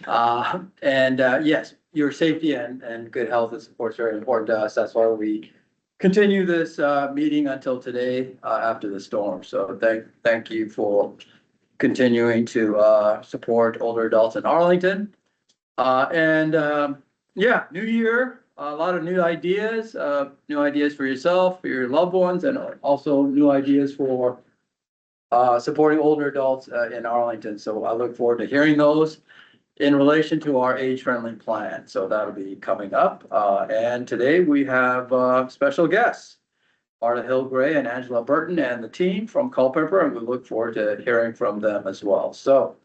Yes, your safety and good health is of course very important to us. That's why we continue this meeting until today after the storm. So thank you for continuing to support older adults in Arlington. Yeah, new year, a lot of new ideas for yourself, for your loved ones, and also new ideas for supporting older adults in Arlington. So I look forward to hearing those in relation to our age-friendly plan. So that'll be coming up. And today we have special guests, Marta Hill-Gray and Angela Burton and the team from Culpeper, and we look forward to hearing from them as well. So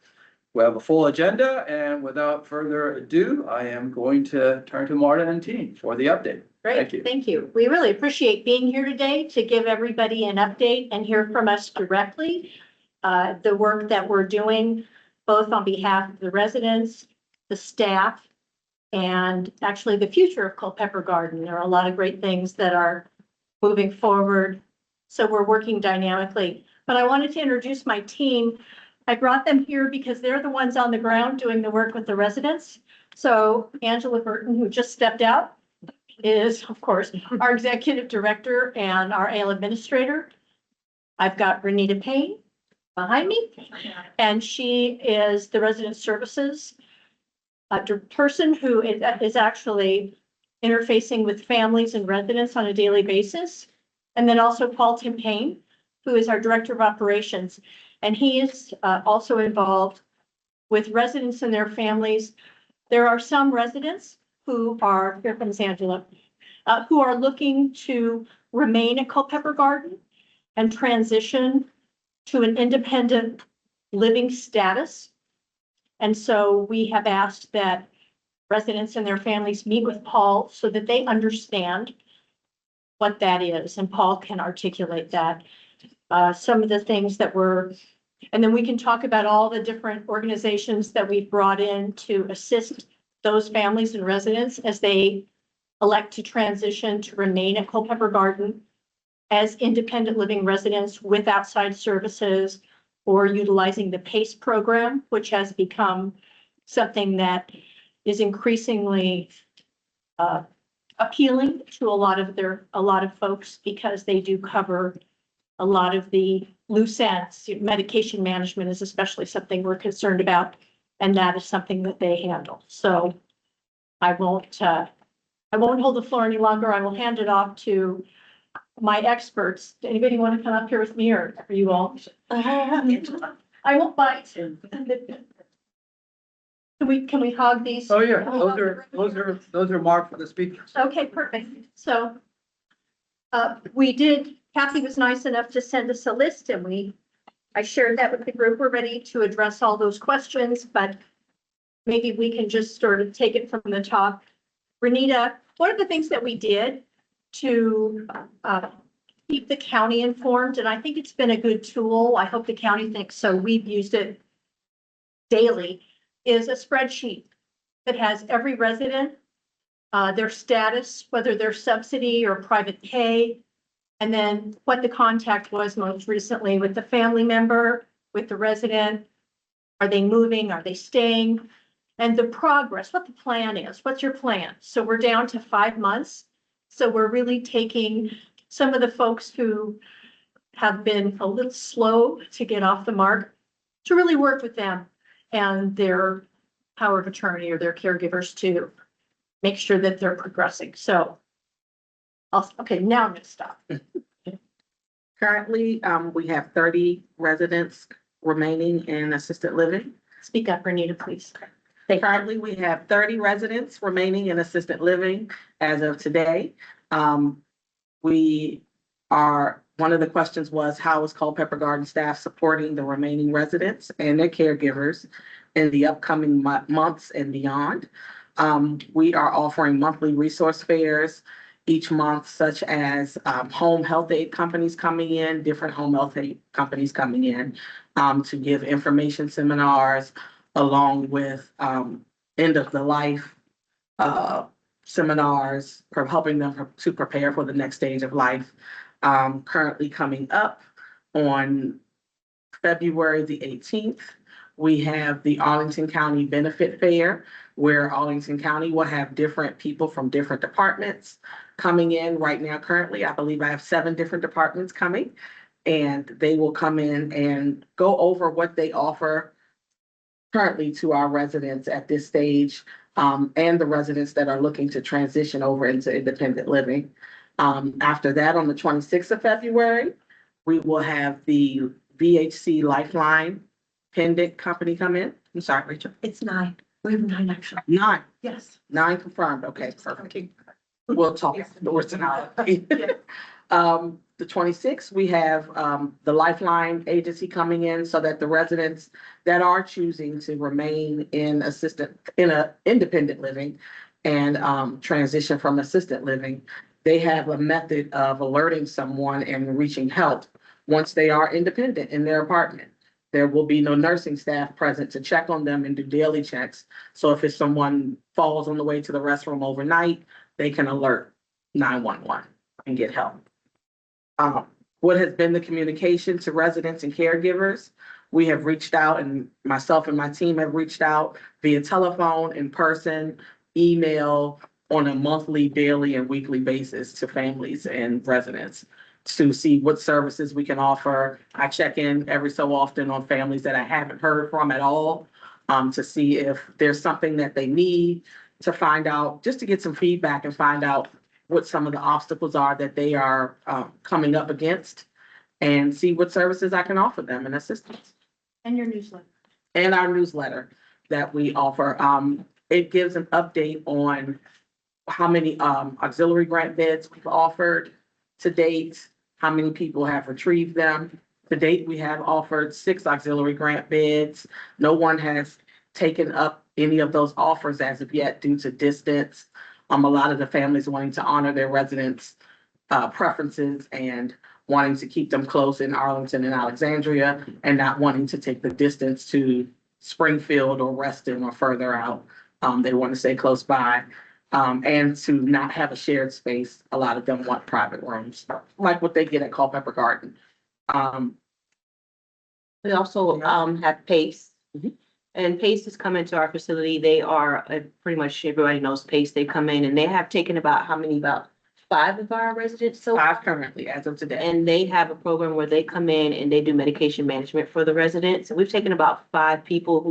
we have a full agenda, and without further ado, I am going to turn to Marta and team for the update. Great, thank you. We really appreciate being here today to give everybody an update and hear from us directly. The work that we're doing, both on behalf of the residents, the staff, and actually the future of Culpeper Garden. There are a lot of great things that are moving forward. So we're working dynamically. But I wanted to introduce my team. I brought them here because they're the ones on the ground doing the work with the residents. So Angela Burton, who just stepped out, is of course our executive director and our AL administrator. I've got Renita Payne behind me, and she is the resident services person who is actually interfacing with families and residents on a daily basis. And then also Paul Tim Payne, who is our director of operations. And he is also involved with residents and their families. There are some residents who are, here comes Angela, who are looking to remain at Culpeper Garden and transition to an independent living status. And so we have asked that residents and their families meet with Paul so that they understand what that is, and Paul can articulate that. Some of the things that and then we can talk about all the different organizations that we've brought in to assist those families and residents as they elect to transition to remain at Culpeper Garden as independent living residents with outside services or utilizing the PACE program, which has become something that is increasingly appealing to a lot of folks because they do cover a lot of the loose ends. Medication management is especially something we're concerned about, and that is something that they handle. So I won't hold the floor any longer. I will hand it off to my experts. Anybody want to come up here with me, or are you all? I won't bite. Can we hog these? Oh yeah, those are marked for the speakers. Okay, perfect. So Kathy was nice enough to send us a list, and I shared that with the group. We're ready to address all those questions, but maybe we can just sort of take it from the top. Renita, one of the things that we did to keep the county informed, and I think it's been a good tool, I hope the county thinks so, we've used it daily, is a spreadsheet that has every resident, their status, whether they're subsidy or private pay, and then what the contact was most recently with the family member, with the resident. Are they moving? Are they staying? And the progress, what the plan is. What's your plan? So we're down to 5 months. So we're really taking some of the folks who have been a little slow to get off the mark to really work with them and their power of attorney or their caregivers to make sure that they're progressing. So okay, now I'm going to stop. Currently, we have 30 residents remaining in assisted living. Speak up, Renita, please. Currently, we have 30 residents remaining in assisted living as of today. One of the questions was, how is Culpeper Garden staff supporting the remaining residents and their caregivers in the upcoming months and beyond? We are offering monthly resource fairs each month, such as home health aid companies coming in, different home health aid companies coming in to give information seminars, along with end of the life seminars, helping them to prepare for the next stage of life. Currently coming up on February the 18th, We have the Arlington County Benefit Fair, where Arlington County will have different people from different departments coming in. Right now, currently, I believe I have 7 different departments coming, and they will come in and go over what they offer currently to our residents at this stage, and the residents that are looking to transition over into independent living. After that, on the 26th of February, we will have the VHC Lifeline pendant company come in. I'm sorry, Rachel. It's 9. We have 9 actually. 9, Yes. 9 confirmed. Okay, perfect. Okay. We'll talk afterwards tonight. The 26th, we have the Lifeline agency coming in so that the residents that are choosing to remain in independent living and transition from assisted living, they have a method of alerting someone and reaching help once they are independent in their apartment. There will be no nursing staff present to check on them and do daily checks. So if someone falls on the way to the restroom overnight, they can alert 911 and get help. What has been the communication to residents and caregivers? We have reached out, and myself and my team have reached out via telephone, in person, email, on a monthly, daily, and weekly basis to families and residents to see what services we can offer. I check in every so often on families that I haven't heard from at all, to see if there's something that they need, to find out, just to get some feedback and find out what some of the obstacles are that they are coming up against, and see what services I can offer them and assistance. And your newsletter. And our newsletter that we offer. It gives an update on how many auxiliary grant beds we've offered to date, how many people have retrieved them. To date, we have offered 6 auxiliary grant beds. No one has taken up any of those offers as of yet due to distance. A lot of the families wanting to honor their residents' preferences and wanting to keep them close in Arlington and Alexandria, and not wanting to take the distance to Springfield or Reston or further out. They want to stay close by, and to not have a shared space. A lot of them want private rooms, like what they get at Culpeper Garden. We also have PACE. Mhm. And PACE has come into our facility. They are, pretty much everybody knows PACE. They come in and they have taken about 5 of our residents. So 5 currently as of today. and they have a program where they come in and they do medication management for the residents. We've taken about 5 people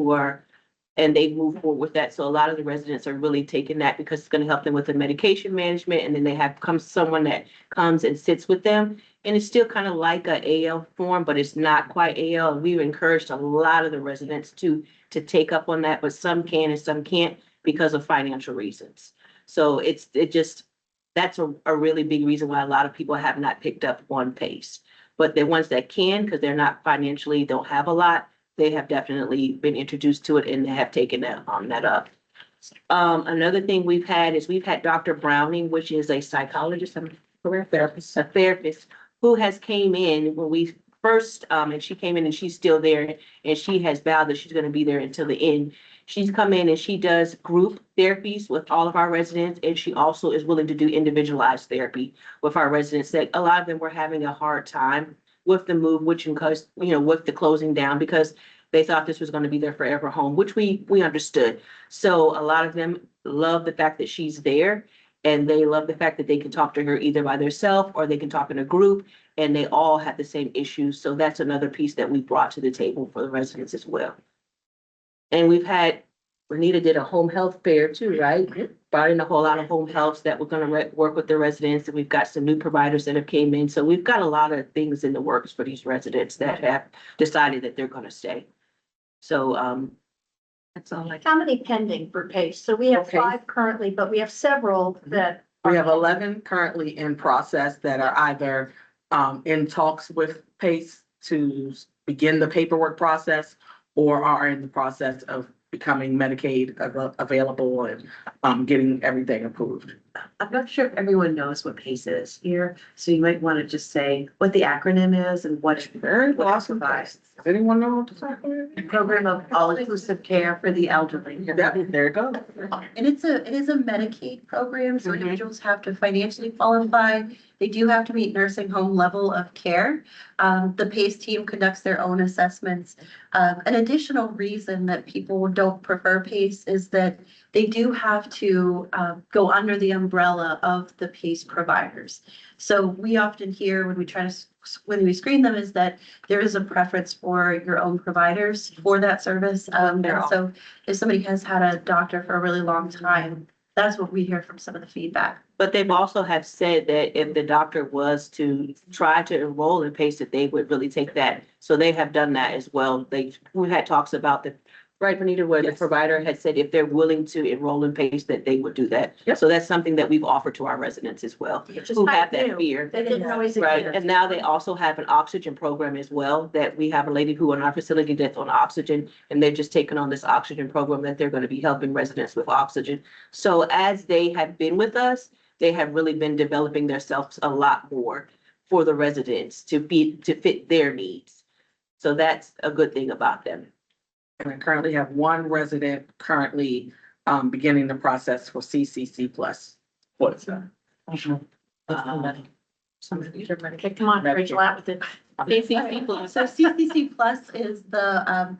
and they move forward with that. So a lot of the residents are really taking that because it's going to help them with the medication management. And then they have someone that comes and sits with them. And it's still kind of like a AL form, but it's not quite AL. And we've encouraged a lot of the residents to take up on that, but some can and some can't because of financial reasons. So that's a really big reason why a lot of people have not picked up on PACE. But the ones that can, because they're not financially, don't have a lot, they have definitely been introduced to it and they have taken that up. Another thing we've had Dr. Browning, which is a psychologist, a therapist who has came in when we first, and she came in and she's still there, and she has vowed that she's going to be there until the end. She's come in and she does group therapies with all of our residents, and she also is willing to do individualized therapy with our residents that a lot of them were having a hard time with the move, which because, with the closing down, because they thought this was going to be their forever home, which we understood. So a lot of them love the fact that she's there, and they love the fact that they can talk to her either by themselves or they can talk in a group, and they all have the same issues. So that's another piece that we brought to the table for the residents as well. And Renita did a home health fair too, right? Mhm. Brought in a whole lot of home healths that we're gonna work with the residents, and we've got some new providers that have came in. So we've got a lot of things in the works for these residents that have decided that they're gonna stay. So, that's all I. How many pending for PACE? So we have Okay. 5 currently, but we have several that. We have 11 currently in process that are either in talks with PACE to begin the paperwork process, or are in the process of becoming Medicaid available and getting everything approved. I'm not sure if everyone knows what PACE is here, so you might want to just say what the acronym is and what it Very what it awesome. provides. Does anyone know what to talk about? Program of all-inclusive care for the elderly. Yeah, there it goes. And it is a Medicaid program, so Mhm. individuals have to financially qualify. They do have to meet nursing home level of care. The PACE team conducts their own assessments. An additional reason that people don't prefer PACE is that they do have to go under the umbrella of the PACE providers. So we often hear when we when we screen them is that there is a preference for your own providers for that service. And so if somebody has had a doctor for a really long time, that's what we hear from some of the feedback. But they've also have said that if the doctor was to try to enroll in PACE, that they would really take that. So they have done that as well. We had talks about the, right, Benita, where the Yes. provider had said if they're willing to enroll in PACE, that they would do that. Yep. So that's something that we've offered to our residents as well, Which is who kind have of that new. fear. They didn't always Right, exist. and now they also have an oxygen program as well, that we have a lady who in our facility that's on oxygen, and they've just taken on this oxygen program that they're gonna be helping residents with oxygen. So as they have been with us, they have really been developing themselves a lot more for the residents to fit their needs. So that's a good thing about them. And I currently have one resident currently beginning the process for CCC plus. What is that? Okay, come on, Rachel, out with it. So CCC Plus is the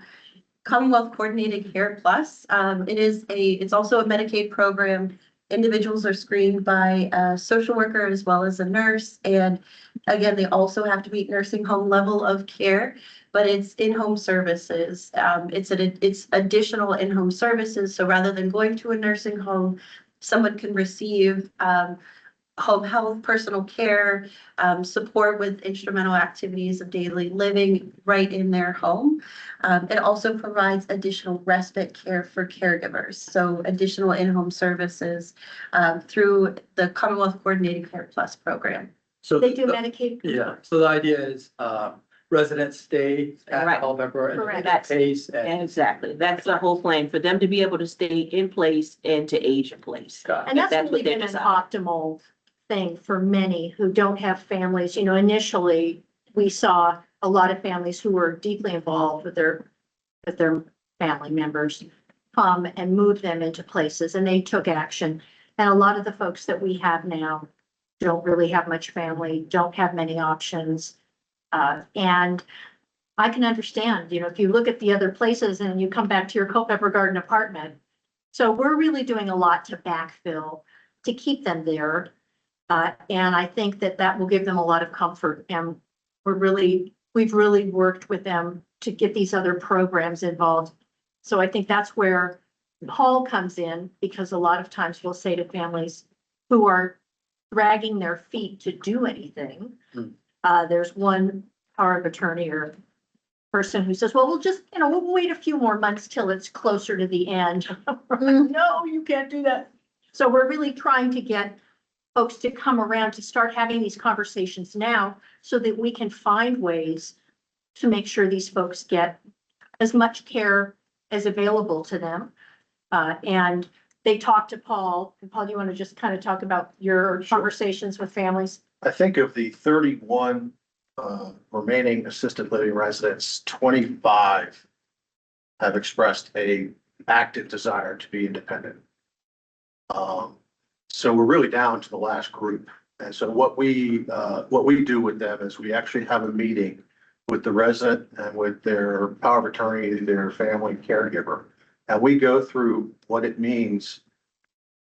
Commonwealth Coordinated Care Plus. It's also a Medicaid program. Individuals are screened by a social worker as well as a nurse. And again, they also have to meet nursing home level of care, but it's in-home services. It's additional in-home services. So rather than going to a nursing home, someone can receive home health, personal care, support with instrumental activities of daily living right in their home. It also provides additional respite care for caregivers. So additional in-home services through the Commonwealth Coordinated Care Plus program. So They do Medicaid. Yeah, so the idea is, residents stay at Right. Culpeper and Correct. get PACE and. Exactly, that's the whole plan, for them to be able to stay in place and to age in place. And that's That's really what they been an decide. optimal thing for many who don't have families. You know, initially, we saw a lot of families who were deeply involved with their family members come and move them into places, and they took action. And a lot of the folks that we have now don't really have much family, don't have many options. And I can understand, you know, if you look at the other places and you come back to your Culpeper Garden apartment. So we're really doing a lot to backfill, to keep them there. And I think that that will give them a lot of comfort, and we've really worked with them to get these other programs involved. So I think that's where Paul comes in, because a lot of times we'll say to families who are dragging their feet to do anything. Hmm. There's one power of attorney or person who says, well, we'll wait a few more months till it's closer to the end. No, you can't do that. So we're really trying to get folks to come around to start having these conversations now, so that we can find ways to make sure these folks get as much care as available to them. And they talked to Paul. And Paul, do you want to just kind of talk about your conversations with families? I think of the 31 remaining assisted living residents, 25 have expressed a active desire to be independent. So we're really down to the last group. And so what we do with them is we actually have a meeting with the resident and with their power of attorney, their family caregiver. And we go through what it means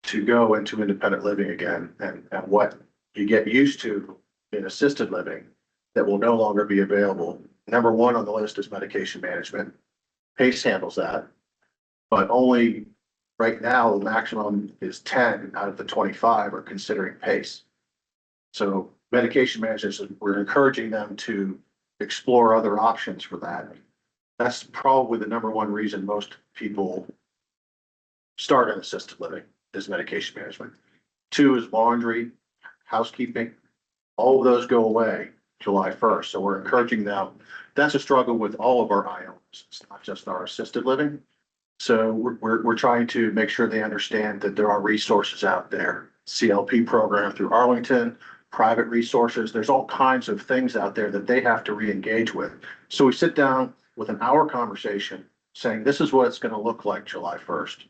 to go into independent living again, and what you get used to in assisted living that will no longer be available. Number one on the list is medication management. PACE handles that, but only right now, the maximum is 10 out of the 25 are considering PACE. So medication management, we're encouraging them to explore other options for that. That's probably the number one reason most people start in assisted living is medication management. 2 is laundry, housekeeping. All of those go away July 1st. So we're encouraging them. That's a struggle with all of our IOs. It's not just our assisted living. So we're trying to make sure they understand that there are resources out there. CLP program through Arlington, private resources. There's all kinds of things out there that they have to re-engage with. So we sit down with an hour conversation saying, this is what it's going to look like July 1st.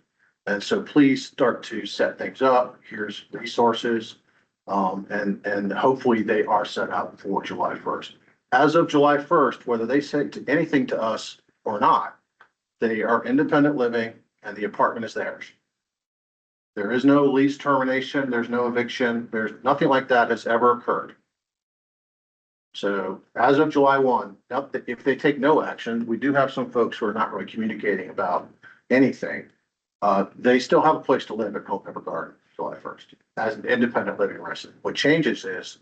And so please start to set things up. Here's resources. And hopefully they are set up for July 1st. As of July 1st, whether they say anything to us or not, they are independent living and the apartment is theirs. There is no lease termination, there's no eviction, there's nothing like that has ever occurred. So as of July 1, now, if they take no action, we do have some folks who are not really communicating about anything. They still have a place to live at Culpeper Garden, July 1st, as an independent living resident. What changes is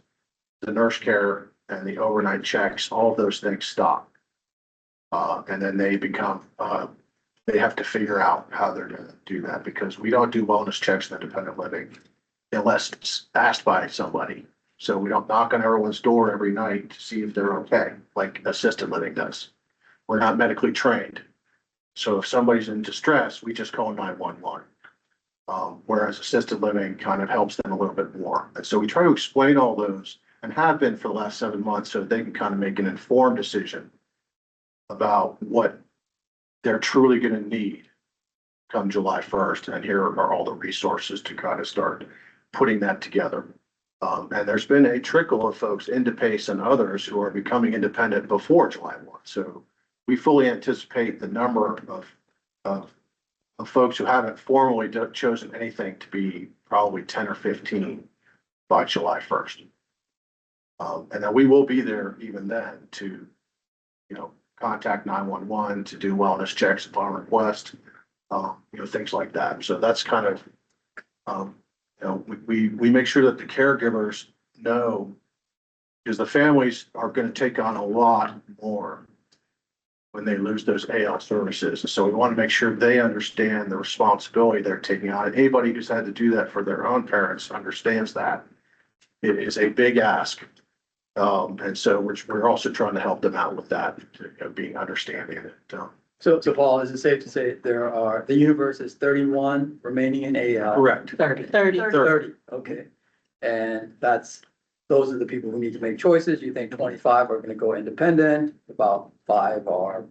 the nurse care and the overnight checks, all of those things stop. And then they become, they have to figure out how they're gonna do that, because we don't do wellness checks in independent living unless it's asked by somebody. So we don't knock on everyone's door every night to see if they're okay, like assisted living does. We're not medically trained. So if somebody's in distress, we just call 911. Whereas assisted living kind of helps them a little bit more. And so we try to explain all those and have been for the last 7 months so they can kind of make an informed decision about what they're truly going to need come July 1st. And here are all the resources to kind of start putting that together. And there's been a trickle of folks into PACE and others who are becoming independent before July 1. So we fully anticipate the number of folks who haven't formally chosen anything to be probably 10 or 15 by July 1st. And then we will be there even then to, contact 911, to do wellness checks upon request, things like that. So that's kind of, we make sure that the caregivers know, because the families are going to take on a lot more when they lose those AL services. So we want to make sure they understand the responsibility they're taking on. And anybody who's had to do that for their own parents understands that it is a big ask. And so we're also trying to help them out with that, being understanding that. So Paul, is it safe to say the universe is 31 remaining in AL? Correct. 30. 30, okay. And those are the people who need to make choices. You think 25 are gonna go independent, about 5 are,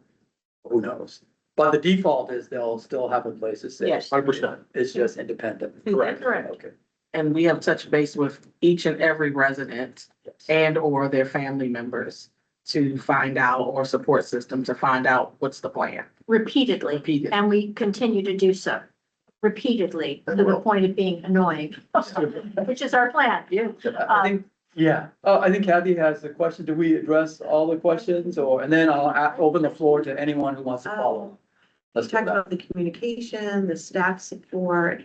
who knows? But the default is they'll still have a place to stay. Yes. 100%. It's just independent. Correct. Correct. Okay. And we have touched base with each and every resident and or their family members to find out, or support system to find out what's the plan. Repeatedly, Repeated. and we continue to do so repeatedly to the point of being annoying, which is our plan. Yeah, I think, I think Kathy has the question. Do we address all the questions, and then I'll open the floor to anyone who wants to follow? Let's do Talk that. about the communication, the staff support,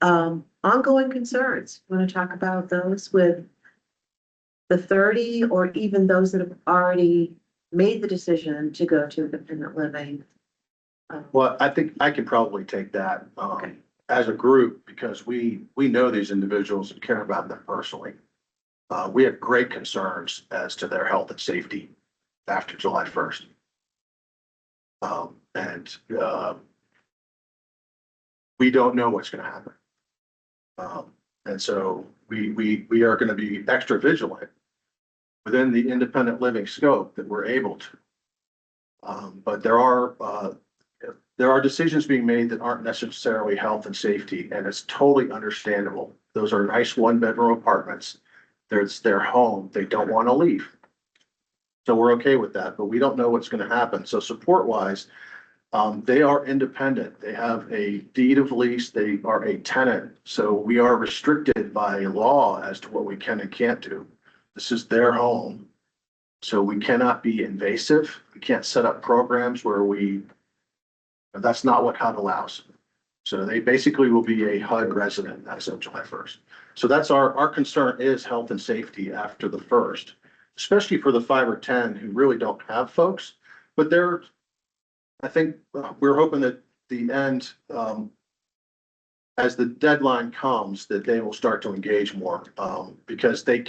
ongoing concerns. Want to talk about those with the 30, or even those that have already made the decision to go to independent living? Well, I think I can probably take that Okay. as a group, because we know these individuals and care about them personally. We have great concerns as to their health and safety after July 1st. And we don't know what's going to happen. And so we are going to be extra vigilant within the independent living scope that we're able to. But there are decisions being made that aren't necessarily health and safety, and it's totally understandable. Those are nice 1-bedroom apartments. It's their home. They don't want to leave. So we're okay with that, but we don't know what's going to happen. So support wise, they are independent. They have a deed of lease. They are a tenant. So we are restricted by law as to what we can and can't do. This is their home. So we cannot be invasive. We can't set up programs where that's not what HUD allows. So they basically will be a HUD resident as of July 1st. So that's our concern, is health and safety after the 1st, especially for the 5 or 10 who really don't have folks. But I think we're hoping that the end, as the deadline comes, that they will start to engage more, because the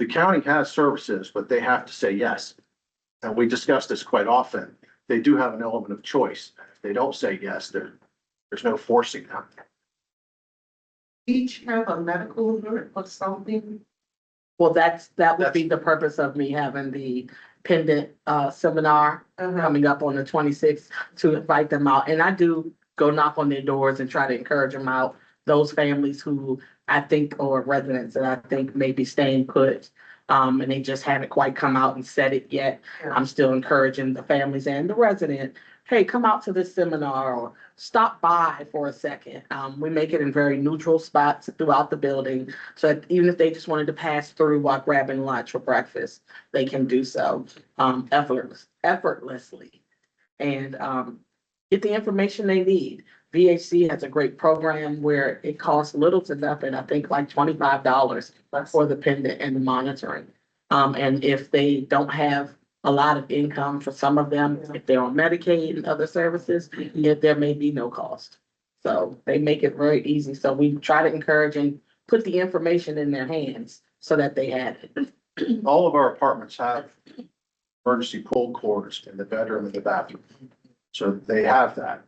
county has services, but they have to say yes. And we discuss this quite often. They do have an element of choice. If they don't say yes, there's no forcing them. Each have a medical alert or something Well, that would be the purpose of me having the pendant seminar coming up on the 26th to invite them out. And I do go knock on their doors and try to encourage them out. Those families who I think, or residents that I think may be staying put, and they just haven't quite come out and said it yet. I'm still encouraging the families and the resident, hey, come out to this seminar or stop by for a second. We make it in very neutral spots throughout the building. So that even if they just wanted to pass through while grabbing lunch or breakfast, they can do so effortlessly. And get the information they need. VHC has a great program where it costs little to nothing, I think like $25 for the pendant and the monitoring. And if they don't have a lot of income for some of them, if they're on Medicaid and other services, there may be no cost. So they make it very easy. So we try to encourage and put the information in their hands so that they have it. All of our apartments have emergency pull cords in the bedroom and the bathroom. So they have that.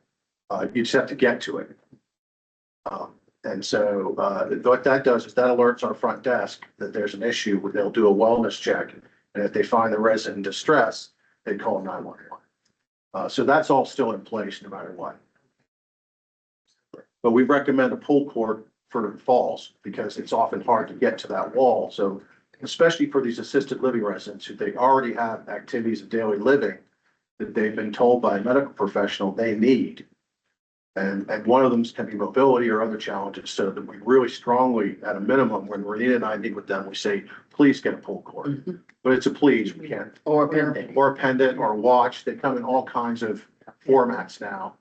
You just have to get to it. And so what that does is that alerts our front desk that there's an issue where they'll do a wellness check. And if they find the resident in distress, they call 911. So that's all still in place no matter what. But we recommend a pull cord for falls because it's often hard to get to that wall. So especially for these assisted living residents who they already have activities of daily living that they've been told by a medical professional they need. And one of them can be mobility or other challenges. So that we really strongly, at a minimum, when Renita and I meet with them, we say, please get a pull cord. But it's a please, we can't. Or a pendant. Or a pendant or a watch. They come in all kinds of formats now.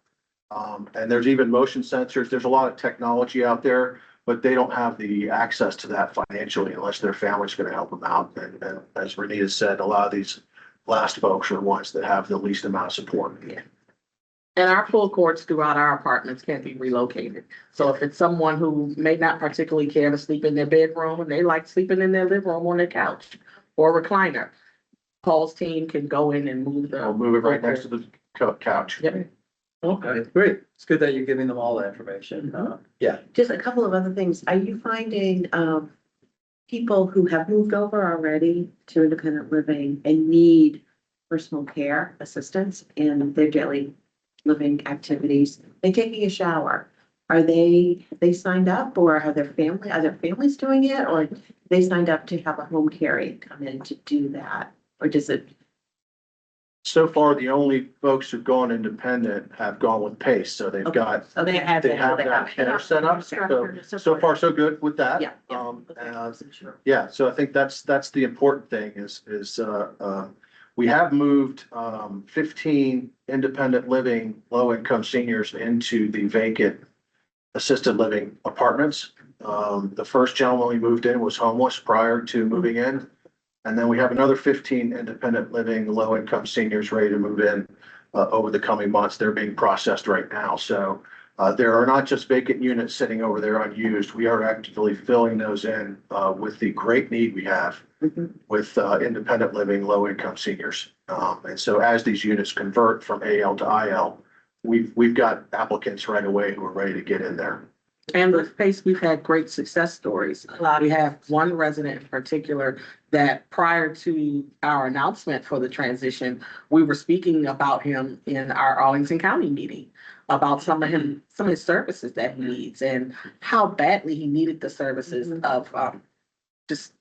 And there's even motion sensors. There's a lot of technology out there, but they don't have the access to that financially unless their family's going to help them out. And as Renita said, a lot of these last folks are ones that have the least amount of support. Yeah. And our pull cords throughout our apartments can be relocated. So if it's someone who may not particularly care to sleep in their bedroom and they like sleeping in their living room on their couch or recliner, Paul's team can go in and move the. I'll move it right next to the couch. Yep. Okay, great. It's good that you're giving them all the information. Yeah. Just a couple of other things. Are you finding, people who have moved over already to independent living and need personal care assistance in their daily living activities, like taking a shower? Are they signed up or are their families doing it? Or they signed up to have a home carry come in to do that? Or does it? So far, the only folks who've gone independent have gone with PACE. So they've got, So they have. they have that care set up. So far, so good with that. Yeah. Yeah, so I think that's the important thing is we have moved 15 independent living, low-income seniors into the vacant assisted living apartments. The first gentleman we moved in was homeless prior to moving in. And then we have another 15 independent living, low-income seniors ready to move in over the coming months. They're being processed right now. So there are not just vacant units sitting over there unused. We are actively filling those in with the great need we have with independent living, low-income seniors. And so as these units convert from AL to IL, we've got applicants right away who are ready to get in there. And with PACE, we've had great success stories. We have one resident in particular that prior to our announcement for the transition, we were speaking about him in our Arlington County meeting about some of his services that he needs and how badly he needed the services of just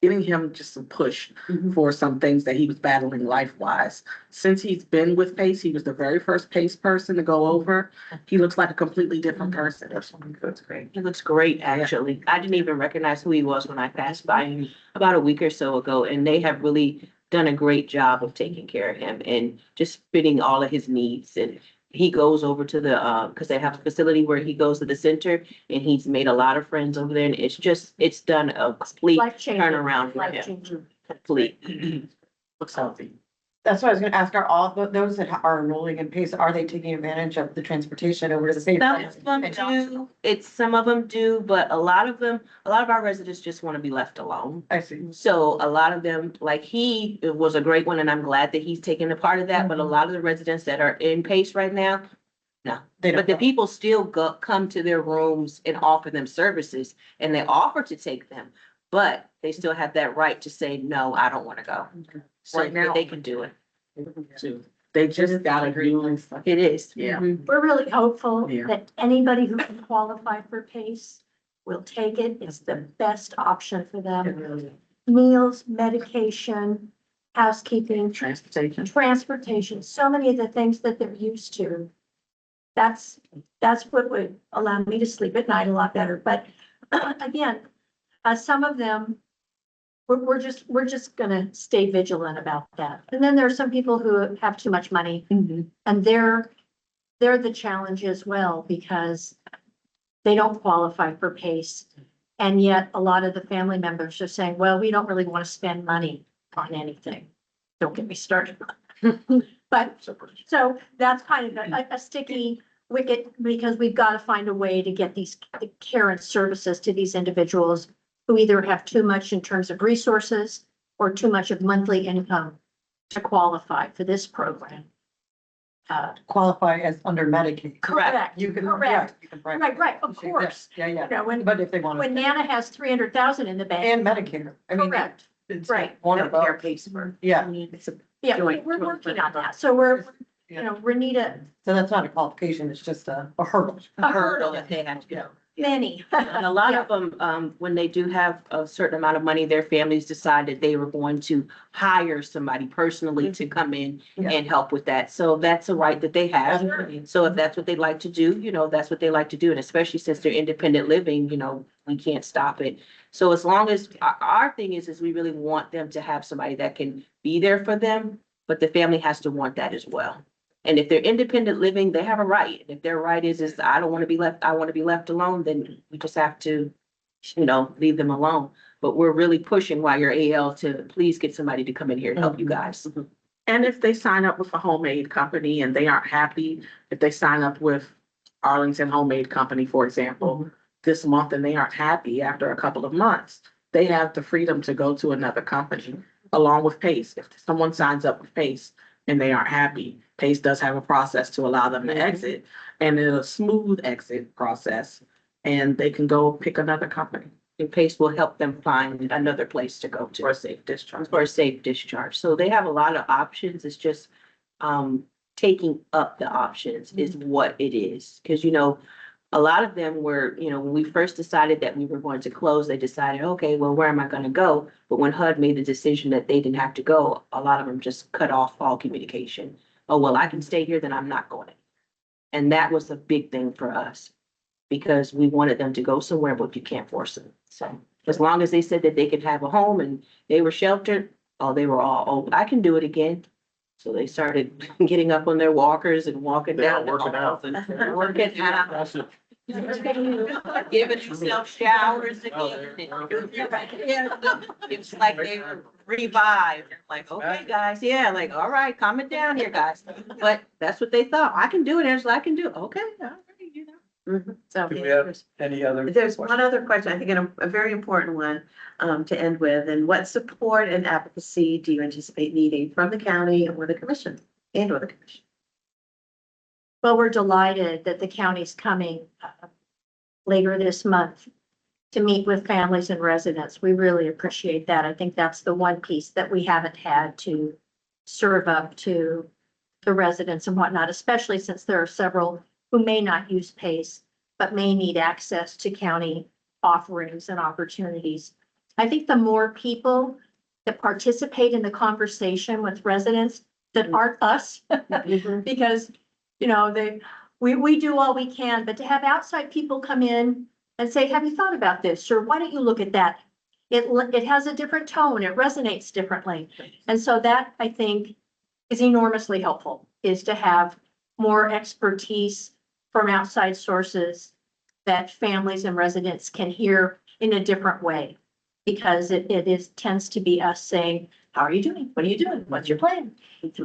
giving him just some push for some things that he was battling life-wise. Since he's been with PACE, he was the very first PACE person to go over. He looks like a completely different person. That's great. He looks great, actually. I didn't even recognize who he was when I passed by him about a week or so ago, and they have really done a great job of taking care of him and just fitting all of his needs. And he goes over to the, because they have a facility where he goes to the center, and he's made a lot of friends over there, and it's done a complete Life-changing. turnaround for him. Life-changing. Complete. Looks healthy. That's what I was gonna ask, are all those that are enrolling in PACE, are they taking advantage of the transportation over to the state? Some of them do, some of them do, but a lot of our residents just want to be left alone. I see. So a lot of them, like it was a great one, and I'm glad that he's taken a part of that, but a lot of the residents that are in PACE right now, no. They don't But the go. people still come to their rooms and offer them services, and they offer to take them. but they still have that right to say, no, I don't want to go. So Right now- they can do it. too. They just got a new, It is. yeah. We're really hopeful Yeah. that anybody who can qualify for PACE will take it. It's the best option for them. Meals, medication, housekeeping, Transportation. transportation, so many of the things that they're used to. That's what would allow me to sleep at night a lot better. But again, some of them, we're just gonna stay vigilant about that. And then there are some people who have too much money, and they're the challenge as well, because they don't qualify for PACE. And yet a lot of the family members are saying, well, we don't really want to spend money on anything. Don't get me started. But, so that's kind of a sticky wicket, because we've got to find a way to get the care and services to these individuals who either have too much in terms of resources or too much of monthly income to qualify for this program. Qualify as under Medicaid. Correct, You can, yeah, correct. you can. write- Right, of course. Yeah, You yeah. know, when But if they want to, Nana has 300,000 in the bank. and Medicare, I mean. Correct, it's right. One of Medicare those. pays for. Yeah, It's a Yeah, Joint- we're joint working on that. So we're, Yeah. you know, Renita, so that's not a qualification, it's just a hurdle. a hurdle hurdle, that they have to go. many. And a lot of them, when they do have a certain amount of money, their families decided they were going to hire somebody personally to come in Yeah. and help with that. So that's a right that they have. Absolutely. So if that's what they like to do, that's what they like to do. And especially since they're independent living, we can't stop it. So as long as, our thing is we really want them to have somebody that can be there for them, but the family has to want that as well. And if they're independent living, they have a right. And if their right is I don't want to be left, I want to be left alone, then we just have to, leave them alone. But we're really pushing while you're AL to please get somebody to come in here and help you guys. And if they sign up with a homemade company and they aren't happy, if they sign up with Arlington Homemade Company, for example, this month and they aren't happy after a couple of months, they have the freedom to go to another company along with PACE. If someone signs up with PACE and they aren't happy, PACE does have a process to allow them to exit, and it's a smooth exit process, and they can go pick another company And PACE will help them find another place to go for a to safe discharge. for a safe discharge. So they have a lot of options. It's just, taking up the options is what it is. Cause a lot of them were, when we first decided that we were going to close, they decided, okay, well, where am I gonna go? But when HUD made the decision that they didn't have to go, a lot of them just cut off all communication. Oh, well, I can stay here, then I'm not going. And that was a big thing for us, because we wanted them to go somewhere, but you can't force them. So as long as they said that they could have a home and they were sheltered, they were all, I can do it again. So they started getting up on their walkers and walking They are down. the working out. halls and Working out. Impressive. Giving themselves showers again. It's like they were revived, like, okay, guys, yeah, like, all right, calm it down here, guys. But that's what they thought. I can do it, Angela, I can do it. Okay, all right, So Do we have any other? there's one other question, I think a very important one, to end with. And what support and advocacy do you anticipate needing from the county or the commission or the commission? Well, we're delighted that the county's coming later this month to meet with families and residents. We really appreciate that. I think that's the one piece that we haven't had to serve up to the residents and whatnot, especially since there are several who may not use PACE, but may need access to county offerings and opportunities. I think the more people that participate in the conversation with residents that aren't us, because we do all we can, but to have outside people come in and say, have you thought about this? Or why don't you look at that? It has a different tone. It resonates differently. And so that, I think, is enormously helpful, is to have more expertise from outside sources that families and residents can hear in a different way. Because it tends to be us saying, how are you doing? What are you doing? What's your plan?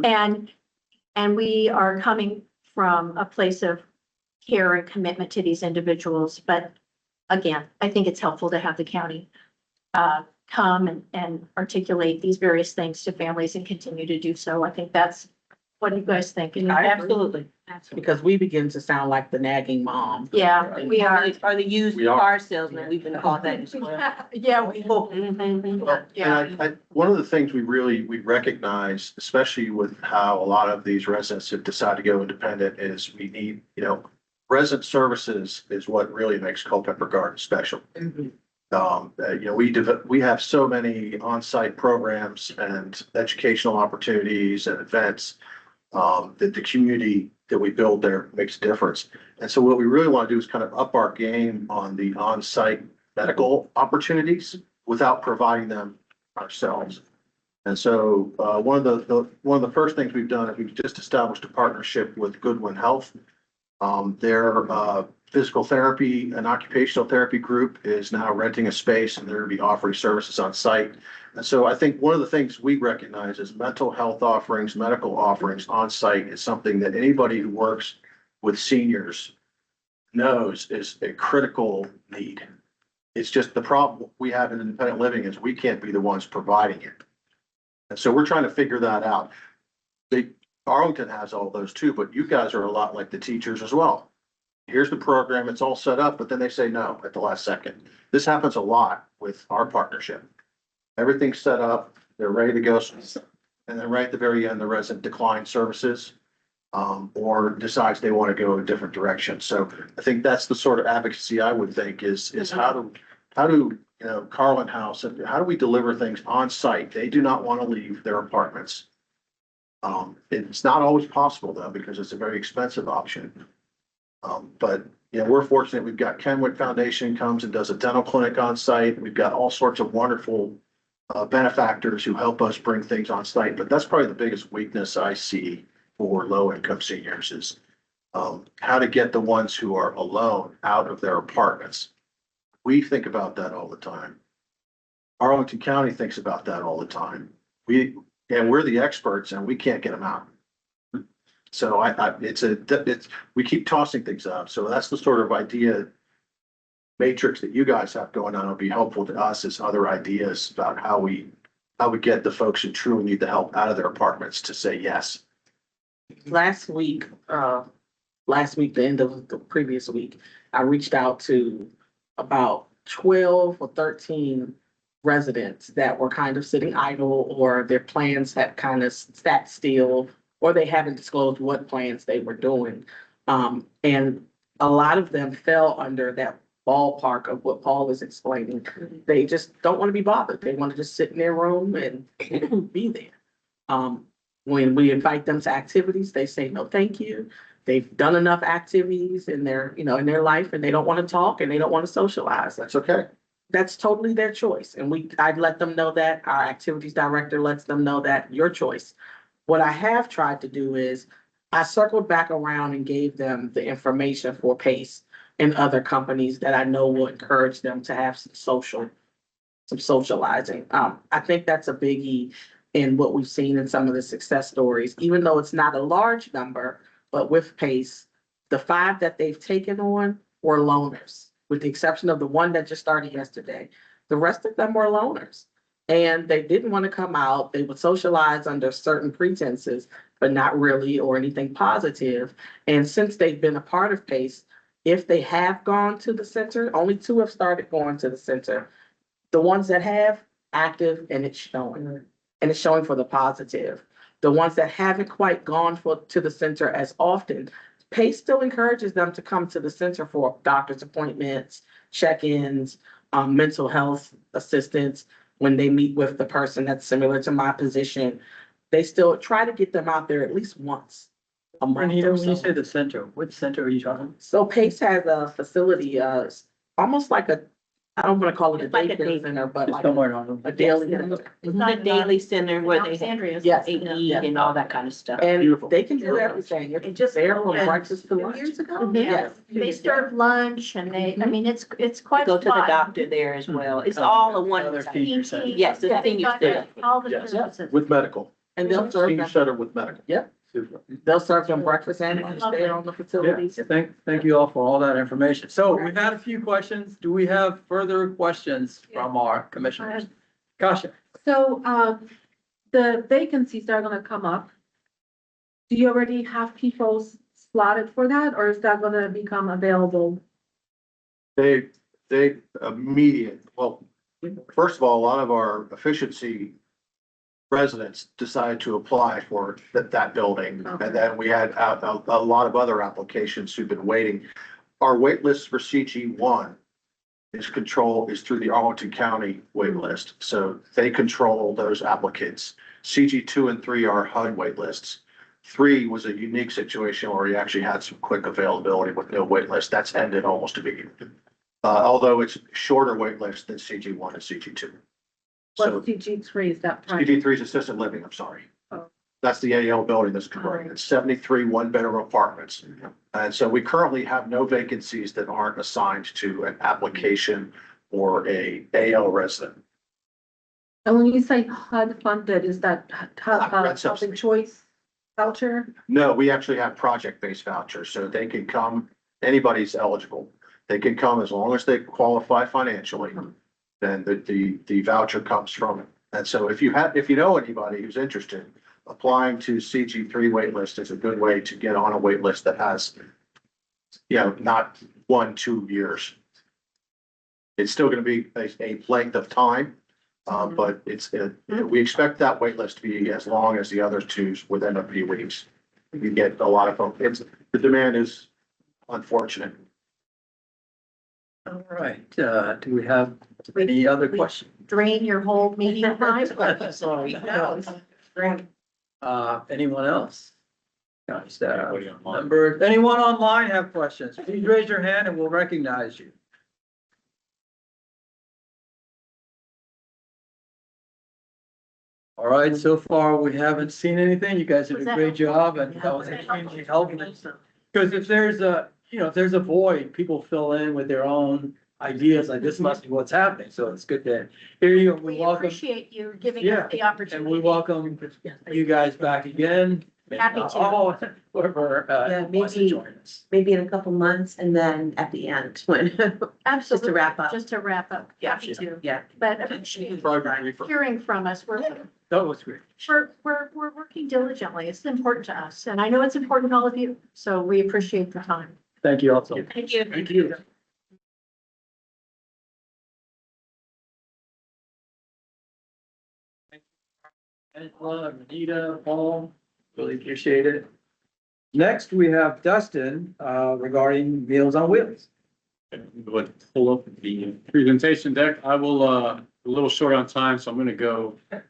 And we are coming from a place of care and commitment to these individuals. But again, I think it's helpful to have the county come and articulate these various things to families and continue to do so. I think that's, what do you guys think? Absolutely. because we begin to sound like the nagging mom. Yeah, we are. Are the used We are. car salesman, we've been called that as well. Yeah, we. Mhm. And one of the things we recognize, especially with how a lot of these residents have decided to go independent, is we need, resident services is what really makes Culpeper Garden special. We have so many on-site programs and educational opportunities and events that the community that we build there makes a difference. And so what we really want to do is kind of up our game on the on-site medical opportunities without providing them ourselves. And so one of the first things we've done is we've just established a partnership with Goodwin Health. Their physical therapy and occupational therapy group is now renting a space, and they're going to be offering services on site. And so I think one of the things we recognize is mental health offerings, medical offerings on site is something that anybody who works with seniors knows is a critical need. It's just the problem we have in independent living is we can't be the ones providing it. And so we're trying to figure that out. Arlington has all those too, but you guys are a lot like the teachers as well. Here's the program, it's all set up, but then they say no at the last second. This happens a lot with our partnership. Everything's set up, they're ready to go, and then right at the very end, the resident declines services or decides they want to go a different direction. So I think that's the sort of advocacy I would think is how do Carlin House, how do we deliver things on site? They do not want to leave their apartments. It's not always possible though, because it's a very expensive option. But we're fortunate. We've got Kenwood Foundation comes and does a dental clinic on site. We've got all sorts of wonderful benefactors who help us bring things on site. But that's probably the biggest weakness I see for low income seniors is how to get the ones who are alone out of their apartments. We think about that all the time. Arlington County thinks about that all the time. We're the experts and we can't get them out. So we keep tossing things up. So that's the sort of idea matrix that you guys have going on will be helpful to us as other ideas about how we get the folks who truly need the help out of their apartments to say yes. Last week, the end of the previous week, I reached out to about 12 or 13 residents that were kind of sitting idle or their plans had kind of sat still or they haven't disclosed what plans they were doing. And a lot of them fell under that ballpark of what Paul is explaining. They just don't want to be bothered. They want to just sit in their room and be there. When we invite them to activities, they say, no, thank you. They've done enough activities in their life and they don't want to talk and they don't want to socialize. That's okay. That's totally their choice. And I'd let them know that. Our activities director lets them know that your choice. What I have tried to do is I circled back around and gave them the information for PACE and other companies that I know will encourage them to have some socializing. I think that's a biggie in what we've seen in some of the success stories, even though it's not a large number, but with PACE, the 5 that they've taken on were loners, with the exception of the one that just started yesterday. The rest of them were loners. And they didn't want to come out. They would socialize under certain pretenses, but not really or anything positive. And since they've been a part of PACE, if they have gone to the center, only 2 have started going to the center. The ones that have, active, and it's showing. And it's showing for the positive. The ones that haven't quite gone to the center as often, PACE still encourages them to come to the center for doctor's appointments, check-ins, mental health assistance. When they meet with the person that's similar to my position, they still try to get them out there at least once a month. When you say the center, what center are you talking about? So PACE has a facility, almost like I don't want to call it a It's like a daycare center, but It's like somewhere on. a daily. It's The daily center where they have Alexandria. Yes. AE and all that kind of stuff. And Beautiful. they can do everything. It's just there from breakfast to lunch. Years ago? Mhm. Yes. They serve lunch and I mean, it's quite. Go to the fun. doctor there as well. It's all in one. Other site. senior center. Yes, the Yeah, senior they've got center. all the Yes. services. With medical, And they'll serve senior them, center with medical. Yep. Super. they'll serve them breakfast and lunch there on the Yeah, facilities. thank you all for all that information. So we've had a few questions. Do we have further questions from our commissioners? Kasha? So, the vacancies that are gonna come up, do you already have people slotted for that, or is that gonna become available? They immediate, well, first of all, a lot of our efficiency residents decided to apply for that building. And then we had a lot of other applications who've been waiting. Our wait list for CG1 is through the Arlington County wait list. So they control those applicants. CG2 and 3 are HUD wait lists. 3 was a unique situation where we actually had some quick availability with no wait list. That's ended almost immediately. Although it's shorter wait list than CG1 and CG2. So What's CG3, is that private? CG3 is assisted living, I'm sorry. Oh. That's the AL building that's converting. It's 73 one-bedroom apartments. And so we currently have no vacancies that aren't assigned to an application or a AL resident. And when you say HUD funded, is that Rent housing subsidy. choice voucher? No, we actually have project-based vouchers, so they can come, anybody's eligible. They can come as long as they qualify financially, then the voucher comes from it. And so if you know anybody who's interested, applying to CG3 waitlist is a good way to get on a wait list that has, not 1-2 years. It's still gonna be a length of time, but we expect that wait list to be as long as the other two within a few weeks. You get a lot of folks. The demand is unfortunate. All right, do we have any other questions? Drain your whole meeting time. Sorry. Anyone else? County staff, members, anyone online have questions? Please raise your hand and we'll recognize you. All right, so far we haven't seen anything. You guys did Was a that great job and that was extremely helpful. Because if there's a void, people fill in with their own ideas, like this must be what's happening. So it's good to hear you. We We welcome, appreciate you giving Yeah, us the and opportunity. we welcome you guys back again. Happy to. Oh, whoever, wants to maybe- join us. Maybe in a couple months and then at the end when, Absolutely. wrap up. Just to wrap up. Happy to. yeah. But appreciate hearing from us. That was great. We're working diligently. It's important to us. And I know it's important to all of you. So we appreciate the time. Thank you also. Thank you. Thank you. Angela, Anita, Paul, really appreciate it. Next, we have Dustin, regarding Meals on Wheels. Would pull up the presentation deck. I will, a little short on time, so I'm gonna go a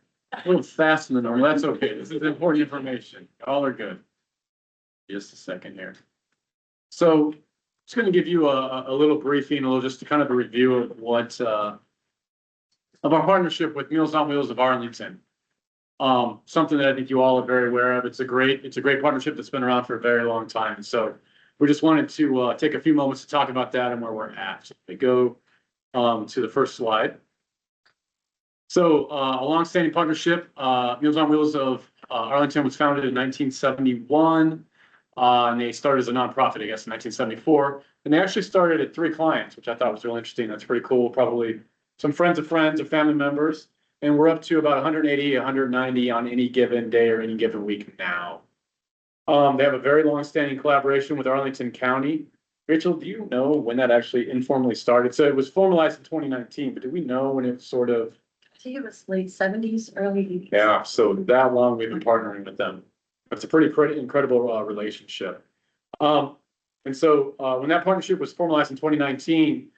little faster than normal. That's okay. This is important information. All are good. Just a second here. So just gonna give you a little briefing, just kind of a review of what, of our partnership with Meals on Wheels of Arlington. Something that I think you all are very aware of. It's a great partnership that's been around for a very long time. And so we just wanted to take a few moments to talk about that and where we're at. So we go to the first slide. So a longstanding partnership, Meals on Wheels of Arlington was founded in 1971. And they started as a nonprofit, I guess, in 1974. And they actually started at 3 clients, which I thought was really interesting. That's pretty cool. Probably some friends of friends or family members. And we're up to about 180, 190 on any given day or any given week now. They have a very long-standing collaboration with Arlington County. Rachel, do you know when that actually informally started? So it was formalized in 2019, but do we know when it sort of? I think it was late 70s, early 80s. Yeah, so that long we've been partnering with them. It's a pretty incredible relationship. And so when that partnership was formalized in 2019,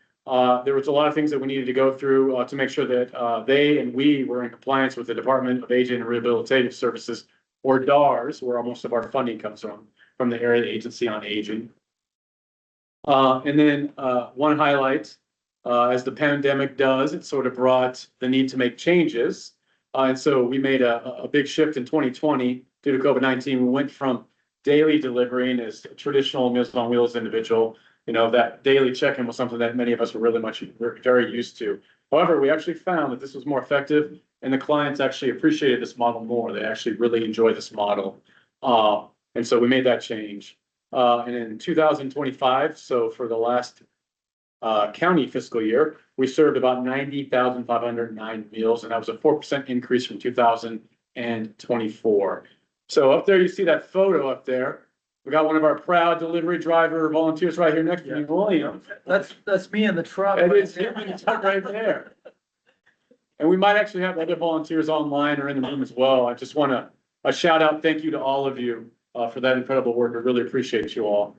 there was a lot of things that we needed to go through to make sure that they and we were in compliance with the Department of Aging and Rehabilitative Services, or DARS, where most of our funding comes from the Area Agency on Aging. And then one highlight, as the pandemic does, it sort of brought the need to make changes. And so we made a big shift in 2020 due to COVID-19. We went from daily delivering as a traditional Meals on Wheels individual. That daily check-in was something that many of us were very used to. However, we actually found that this was more effective and the clients actually appreciated this model more. They actually really enjoy this model. And so we made that change. And in 2025, so for the last county fiscal year, we served about 90,509 meals, and that was a 4% increase from 2024. So up there, you see that photo up there. We got one of our proud delivery driver volunteers right here next to me, William. That's me in the truck. It is him in the truck right there. And we might actually have other volunteers online or in the room as well. I just want to, a shout out, thank you to all of you for that incredible work. I really appreciate you all.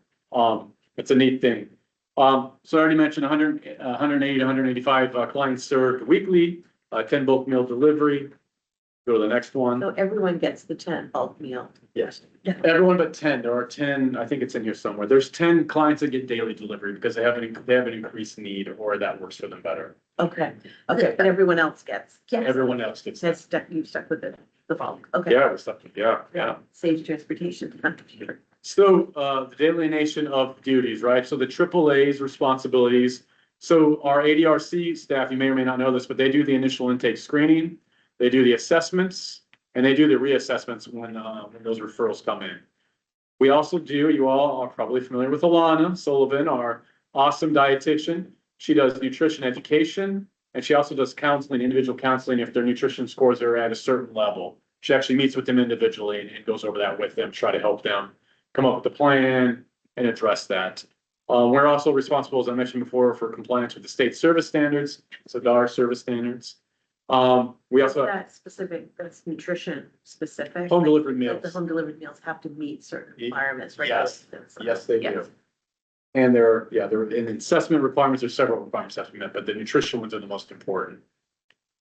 It's a neat thing. So I already mentioned 180 to 185 clients served weekly, 10 bulk meal delivery. Go to the next one. So everyone gets the 10 bulk meal. Yes. Everyone but 10. There are 10, I think it's in here somewhere. There's 10 clients that get daily delivery because they have an increased need or that works for them better. Okay, okay, but everyone else gets. Everyone else gets that. That's stuck, you stuck with the bulk, okay. Yeah, we're stuck with, yeah. Saves transportation. So, the delineation of duties, right? So the AAA's responsibilities. So our ADRC staff, you may or may not know this, but they do the initial intake screening, they do the assessments, and they do the reassessments when those referrals come in. We also do, you all are probably familiar with Alana Sullivan, our awesome dietitian. She does nutrition education, and she also does counseling, individual counseling if their nutrition scores are at a certain level. She actually meets with them individually and goes over that with them, try to help them come up with a plan and address that. We're also responsible, as I mentioned before, for compliance with the state service standards, so DAR service standards. We also have That's specific, that's nutrition specific. home delivered The meals. home delivered meals have to meet certain requirements, right? Yes. Yes, they do. And there are in assessment requirements, there's several requirements that have to be met, but the nutrition ones are the most important.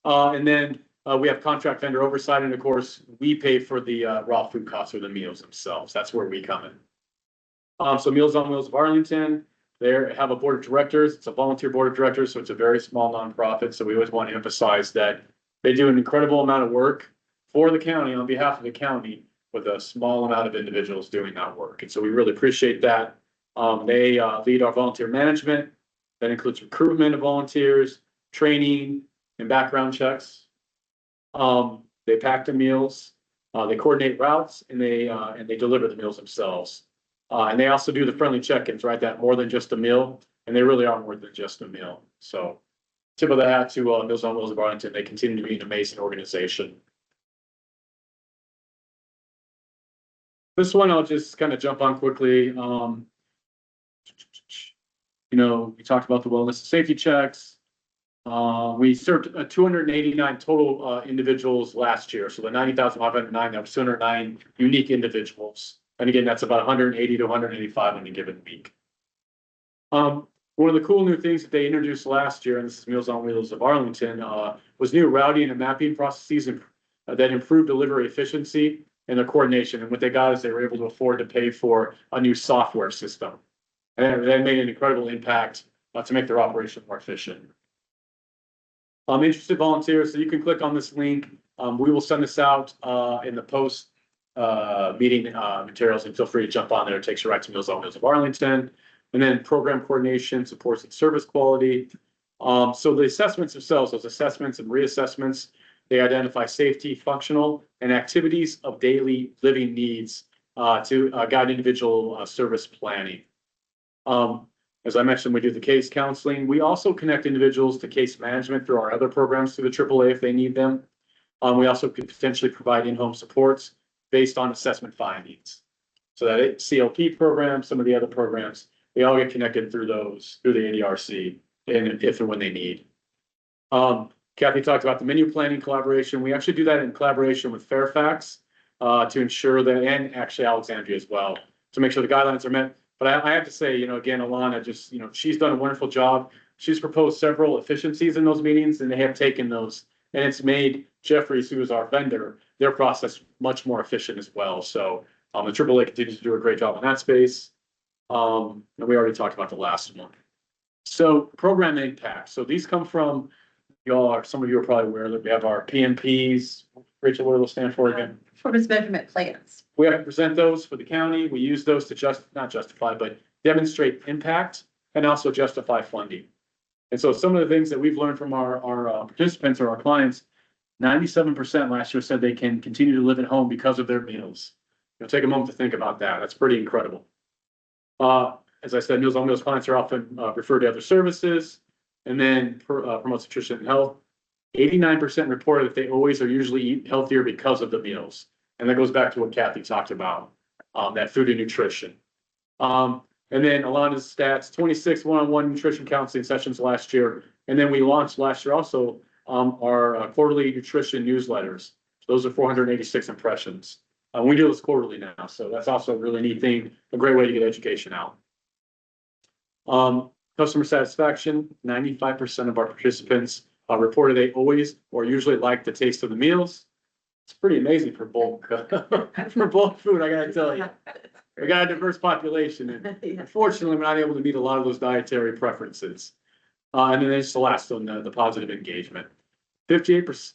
And then we have contract vendor oversight, and of course, we pay for the raw food costs or the meals themselves. That's where we come in. So Meals on Wheels of Arlington, they have a board of directors. It's a volunteer board of directors, so it's a very small nonprofit. So we always want to emphasize that they do an incredible amount of work for the county on behalf of the county with a small amount of individuals doing that work. And so we really appreciate that. They lead our volunteer management. That includes recruitment of volunteers, training, and background checks. They pack the meals, they coordinate routes, and they deliver the meals themselves. And they also do the friendly check-ins, right? That more than just a meal, and they really are more than just a meal. So tip of the hat to Meals on Wheels of Arlington. They continue to be an amazing organization. This one I'll just kind of jump on quickly. We talked about the wellness and safety checks. We served 289 total individuals last year. So the 90,509, that was 209 unique individuals. And again, that's about 180 to 185 on a given week. One of the cool new things that they introduced last year, and this is Meals on Wheels of Arlington, was new routing and mapping processes that improved delivery efficiency and their coordination. And what they got is they were able to afford to pay for a new software system. And that made an incredible impact to make their operation more efficient. Interested volunteers, so you can click on this link. We will send this out in the post meeting materials, and feel free to jump on there. It takes you right to Meals on Wheels of Arlington. And then program coordination, supports and service quality. So the assessments themselves, those assessments and reassessments, they identify safety, functional, and activities of daily living needs to guide individual service planning. As I mentioned, we do the case counseling. We also connect individuals to case management through our other programs through the AAA if they need them. We also could potentially provide in-home supports based on assessment findings. So that CLP program, some of the other programs, they all get connected through the ADRC and if and when they need. Kathy talked about the menu planning collaboration. We actually do that in collaboration with Fairfax to ensure that, and actually Alexandria as well, to make sure the guidelines are met. But I have to say, again, Alana just, she's done a wonderful job. She's proposed several efficiencies in those meetings, and they have taken those, and it's made Jeffries, who is our vendor, their process much more efficient as well. So the AAA continues to do a great job in that space. And we already talked about the last one. So program impact. So these come from some of you are probably aware that we have our PMPs. Rachel, what do those stand for again? Performance measurement plans. We have to present those for the county. We use those to not justify, but demonstrate impact and also justify funding. And so some of the things that we've learned from our participants or our clients, 97% last year said they can continue to live at home because of their meals. Take a moment to think about that. That's pretty incredible. As I said, Meals on Wheels clients are often referred to other services, and then promotes nutrition and health. 89% reported that they always or usually eat healthier because of the meals. And that goes back to what Kathy talked about. that food and nutrition. And then Alana's stats, 26 one-on-one nutrition counseling sessions last year. And then we launched last year also our quarterly nutrition newsletters. Those are 486 impressions. We do this quarterly now, so that's also a really neat thing, a great way to get education out. Customer satisfaction, 95% of our participants reported they always or usually like the taste of the meals. It's pretty amazing for bulk, for bulk food, I gotta tell you. We got a diverse population, and unfortunately, we're not able to meet a lot of those dietary preferences. And then there's the last one, the positive engagement. 58%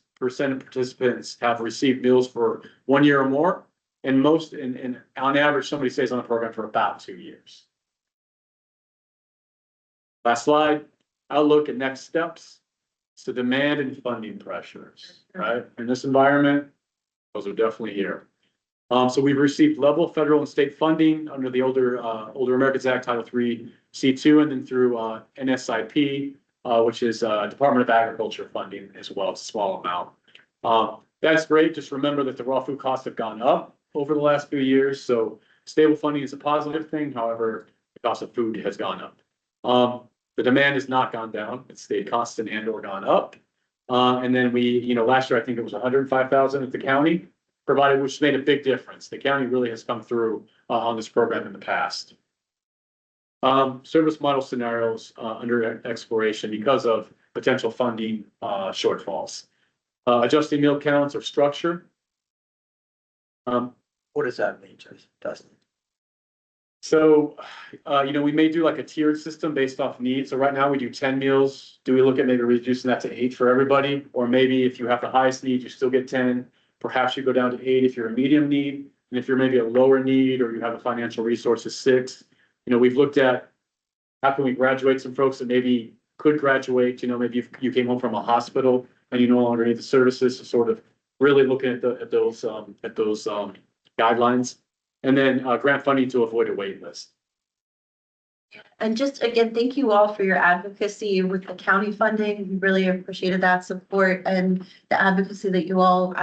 of participants have received meals for 1 year or more, and and on average, somebody stays on the program for about 2 years. Last slide, outlook and next steps. So demand and funding pressures, right? In this environment, those are definitely here. So we've received level federal and state funding under the Older Americans Act, Title III, C2, and then through NSIP, which is Department of Agriculture funding as well. It's a small amount. That's great. Just remember that the raw food costs have gone up over the last few years. So stable funding is a positive thing. However, the cost of food has gone up. The demand has not gone down. It's stayed constant and or gone up. And then last year, I think it was 105,000 at the county provided, which made a big difference. The county really has come through on this program in the past. Service model scenarios under exploration because of potential funding shortfalls. Adjusting meal counts or structure. What does that mean, Dustin? So, we may do like a tiered system based off needs. So right now we do 10 meals. Do we look at maybe reducing that to 8 for everybody? Or maybe if you have the highest need, you still get 10. Perhaps you go down to 8 if you're a medium need. And if you're maybe a lower need or you have a financial resources 6. We've looked at how can we graduate some folks that maybe could graduate, maybe if you came home from a hospital and you no longer need the services, so sort of really looking at those guidelines. And then grant funding to avoid a wait list. And just again, thank you all for your advocacy with the county funding. We really appreciated that support and the advocacy that you all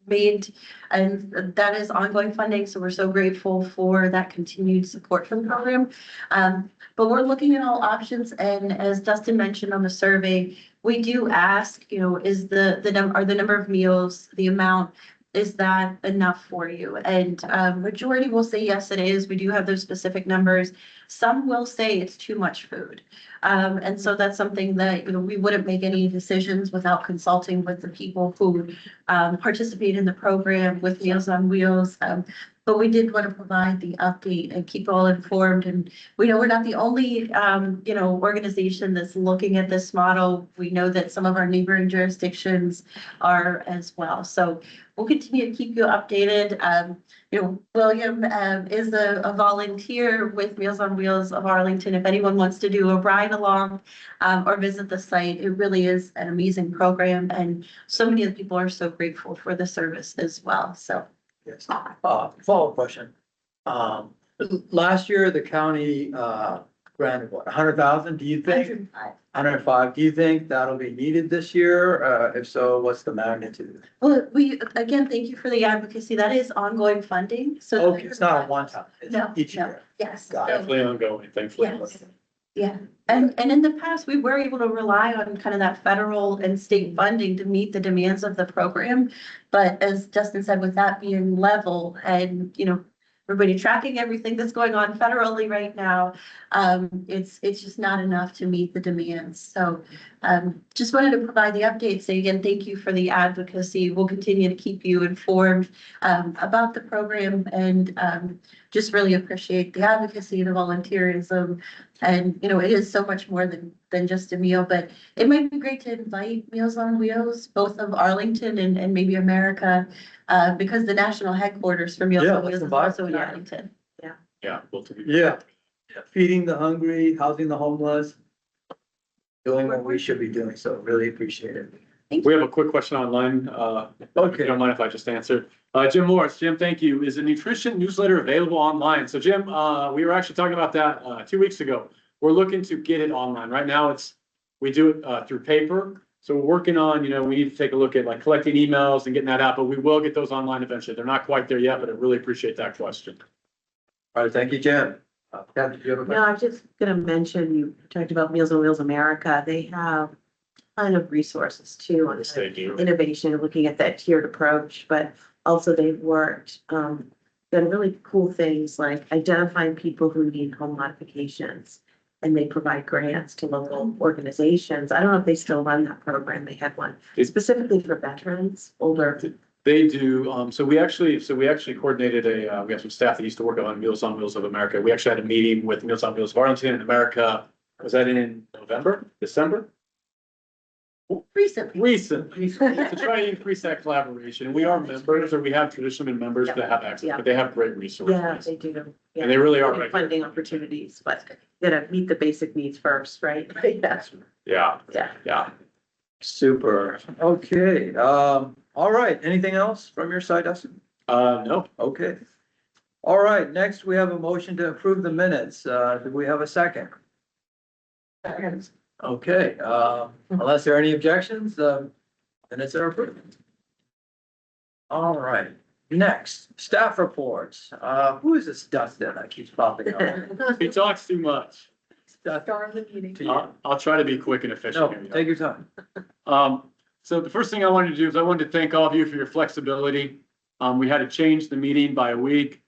made. And that is ongoing funding. So we're so grateful for that continued support from the program. But we're looking at all options. And as Dustin mentioned on the survey, we do ask, is the number of meals, the amount, is that enough for you? And majority will say yes, it is. We do have those specific numbers. Some will say it's too much food. And so that's something that, we wouldn't make any decisions without consulting with the people who participate in the program with Meals on Wheels. But we did want to provide the update and keep all informed. And we know we're not the only, organization that's looking at this model. We know that some of our neighboring jurisdictions are as well. So we'll continue to keep you updated. William is a volunteer with Meals on Wheels of Arlington. If anyone wants to do a ride along or visit the site, it really is an amazing program. And so many of the people are so grateful for the service as well. So. Yes. Follow-up question. Last year, the county granted what, 100,000? Do you think? 105. Do you think that'll be needed this year? If so, what's the magnitude? Well, again, thank you for the advocacy. That is ongoing funding. So Okay, it's not a one-time. It's each year. Yes. Got it. Definitely ongoing, thankfully. Yes. Yeah. And in the past, we were able to rely on kind of that federal and state funding to meet the demands of the program. But as Justin said, with that being level and, everybody tracking everything that's going on federally right now, it's just not enough to meet the demands. So just wanted to provide the update. So again, thank you for the advocacy. We'll continue to keep you informed about the program and just really appreciate the advocacy, the volunteerism. And, it is so much more than just a meal, but it might be great to invite Meals on Wheels, both of Arlington and maybe America, because the national headquarters for Meals on Wheels is also in Arlington. Yeah. Yeah. Feeding the hungry, housing the homeless. Doing what we should be doing. So really appreciate it. We have a quick question online. If you don't mind if I just answer. Jim Morris, Jim, thank you. Is a nutrition newsletter available online? So Jim, we were actually talking about that 2 weeks ago. We're looking to get it online. Right now we do it through paper. So we're working on, we need to take a look at like collecting emails and getting that out, but we will get those online eventually. They're not quite there yet, but I really appreciate that question. All right, thank you, Jen. Kathy, do you have a No, question? I'm just gonna mention, you talked about Meals on Wheels America. They have a ton of resources too on Thank you. innovation, looking at that tiered approach, but also they've worked, done really cool things like identifying people who need home modifications. And they provide grants to local organizations. I don't know if they still run that program. They had one specifically for veterans, older. They do. So we actually coordinated we have some staff that used to work on Meals on Wheels of America. We actually had a meeting with Meals on Wheels of Arlington in America. Was that in November, December? Recently. To try to increase that collaboration. We are members, or we have traditionally been members that have access, Yeah. but they have great resources. Yeah, they do. And they really are And right. funding opportunities, but you gotta meet the basic needs first, right? Yeah. Yeah, yeah. Super. Okay, all right. Anything else from your side, Dustin? No, Okay. All right, next we have a motion to approve the minutes. Do we have a second? Okay, unless there are any objections, minutes are approved. All right, next, staff reports. Who is this Dustin that keeps popping up? he talks too much. Dustin, of the meeting. to you. I'll try to be quick and efficient. No, here. take your time. So the first thing I wanted to do is I wanted to thank all of you for your flexibility. We had to change the meeting by a week.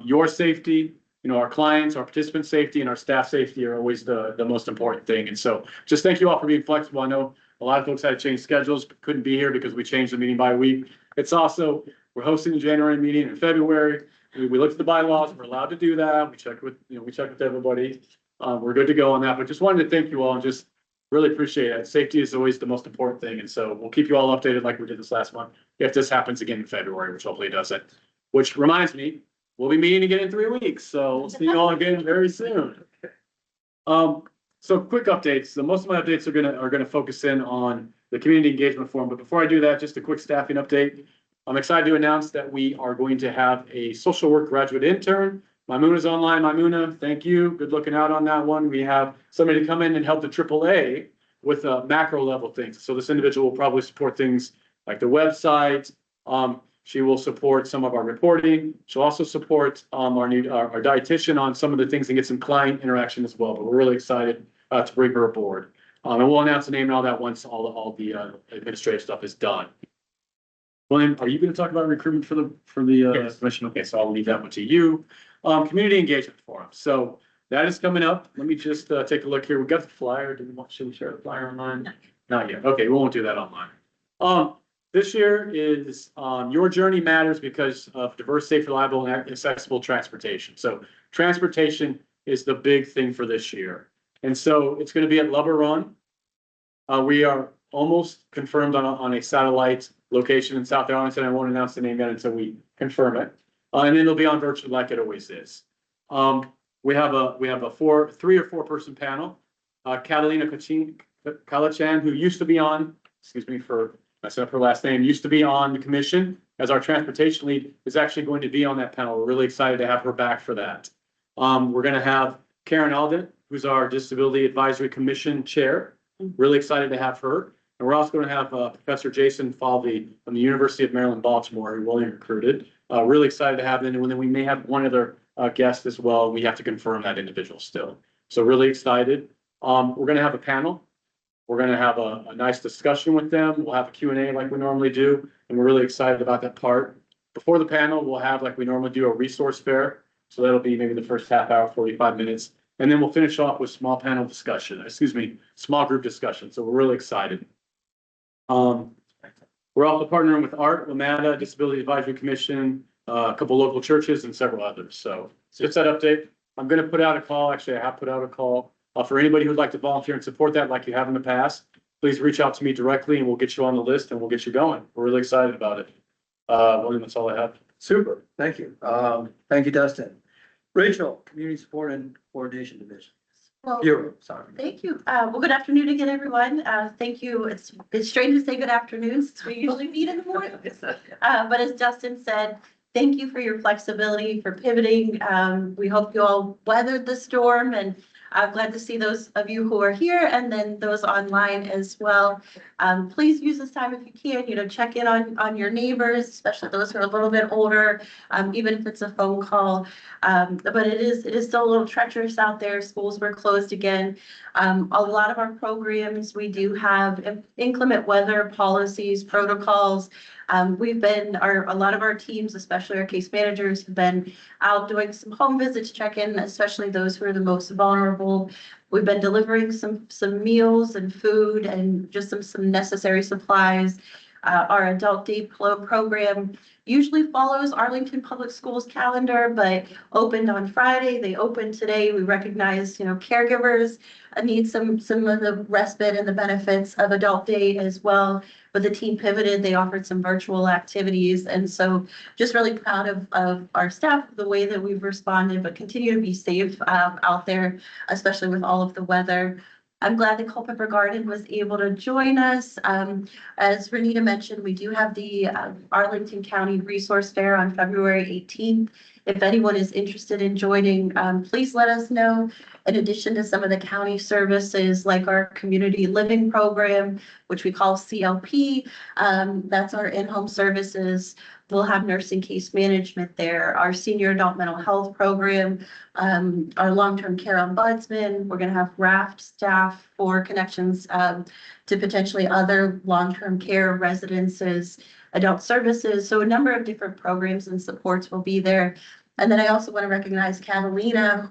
Your safety, our clients, our participants' safety, and our staff safety are always the most important thing. And so just thank you all for being flexible. I know a lot of folks had to change schedules, but couldn't be here because we changed the meeting by a week. It's also, we're hosting the January meeting in February. We looked at the bylaws, we're allowed to do that. We checked with everybody. We're good to go on that, but just wanted to thank you all and just really appreciate it. Safety is always the most important thing. And so we'll keep you all updated like we did this last month. If this happens again in February, which hopefully it doesn't, which reminds me, we'll be meeting again in 3 weeks. So we'll see you all again very soon. So quick updates. So most of my updates are gonna focus in on the community engagement forum. But before I do that, just a quick staffing update. I'm excited to announce that we are going to have a social work graduate intern. Mamuna's online. Mamuna, thank you. Good looking out on that one. We have somebody to come in and help the AAA with macro level things. So this individual will probably support things like the website. She will support some of our reporting. She'll also support our dietitian on some of the things and get some client interaction as well. But we're really excited to bring her aboard. And we'll announce the name and all that once all the administrative stuff is done. William, are you going to talk about recruitment for the commission? Okay, so I'll leave that one to you. Community engagement forum. So that is coming up. Let me just take a look here. We got the flyer. Should we share the flyer online? Not yet. Okay, we won't do that online. This year is Your Journey Matters because of diverse, safe, reliable, and accessible transportation. So transportation is the big thing for this year. And so it's going to be at Lover Run. We are almost confirmed on a satellite location in South Arlington. I won't announce the name yet until we confirm it. And then it'll be on virtual like it always is. We have a 3 or 4 person panel. Catalina Kalachan, who used to be on, excuse me for messing up her last name, used to be on the commission as our transportation lead, is actually going to be on that panel. We're really excited to have her back for that. We're going to have Karen Alden, who's our Disability Advisory Commission chair. Really excited to have her. And we're also going to have Professor Jason Falvey from the University of Maryland, Baltimore, who William recruited. Really excited to have them. And then we may have one other guest as well. We have to confirm that individual still. So really excited. We're going to have a panel. We're going to have a nice discussion with them. We'll have a Q&A like we normally do. And we're really excited about that part. Before the panel, we'll have, like we normally do, a resource fair. So that'll be maybe the first half hour, 45 minutes. And then we'll finish off with small panel discussion, small group discussion. So we're really excited. We're also partnering with ART, WMATA, Disability Advisory Commission, a couple local churches and several others. So just that update. I'm going to put out a call. Actually, I have put out a call for anybody who'd like to volunteer and support that like you have in the past. Please reach out to me directly and we'll get you on the list and we'll get you going. We're really excited about it. William, that's all I have. Super, thank you. Thank you, Dustin. Rachel, Community Support and Coordination Division. Well, Bureau, sorry. thank you. Well, good afternoon again, everyone. Thank you. It's strange to say good afternoon since we usually meet in the morning. But as Justin said, thank you for your flexibility, for pivoting. We hope you all weathered the storm, and I'm glad to see those of you who are here and then those online as well. Please use this time if you can, check in on your neighbors, especially those who are a little bit older, even if it's a phone call. But it is still a little treacherous out there. Schools were closed again. A lot of our programs, we do have inclement weather policies, protocols. A lot of our teams, especially our case managers, have been out doing some home visits, check in, especially those who are the most vulnerable. We've been delivering some meals and food and just some necessary supplies. Our adult day program usually follows Arlington Public Schools calendar, but opened on Friday. They opened today. We recognize, caregivers need some of the respite and the benefits of adult day as well. But the team pivoted. They offered some virtual activities. And so just really proud of our staff, the way that we've responded, but continue to be safe out there, especially with all of the weather. I'm glad that Culpeper Garden was able to join us. As Renita mentioned, we do have the Arlington County Resource Fair on February 18th. If anyone is interested in joining, please let us know. In addition to some of the county services like our community living program, which we call CLP, that's our in-home services. We'll have nursing case management there, our senior adult mental health program, our long-term care ombudsman. We're going to have RAFT staff for connections to potentially other long-term care residences, adult services. So a number of different programs and supports will be there. And then I also want to recognize Catalina,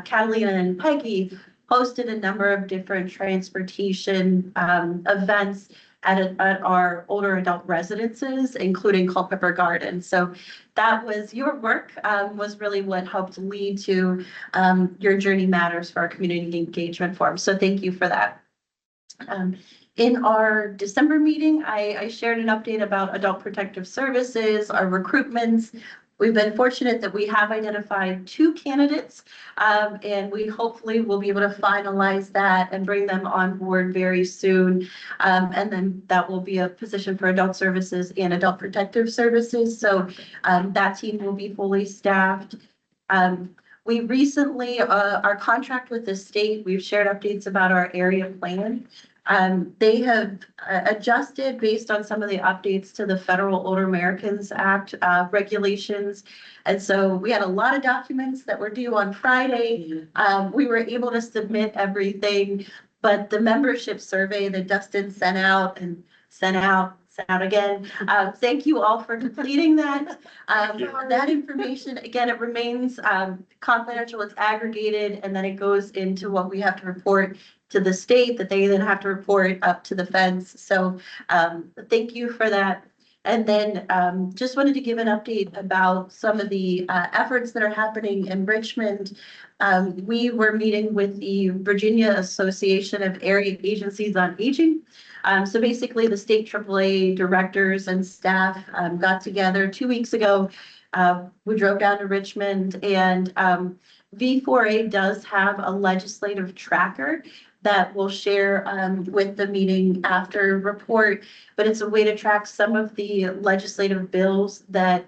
Catalina and Peggy hosted a number of different transportation events at our older adult residences, including Culpeper Garden. So that was your work, was really what helped lead to your Journey Matters for our community engagement forum. So thank you for that. In our December meeting, I shared an update about adult protective services, our recruitments. We've been fortunate that we have identified 2 candidates, and we hopefully will be able to finalize that and bring them on board very soon. And then that will be a position for adult services and adult protective services. So that team will be fully staffed. We recently, our contract with the state, we've shared updates about our area plan. They have adjusted based on some of the updates to the Federal Older Americans Act regulations. And so we had a lot of documents that were due on Friday. We were able to submit everything, but the membership survey that Dustin sent out again. Thank you all for completing that. That information, again, it remains confidential, it's aggregated, and then it goes into what we have to report to the state that they then have to report up to the feds. So thank you for that. And then just wanted to give an update about some of the efforts that are happening in Richmond. We were meeting with the Virginia Association of Area Agencies on Aging. So basically the state AAA directors and staff got together 2 weeks ago. We drove down to Richmond, and V4A does have a legislative tracker that we'll share with the meeting after report, but it's a way to track some of the legislative bills that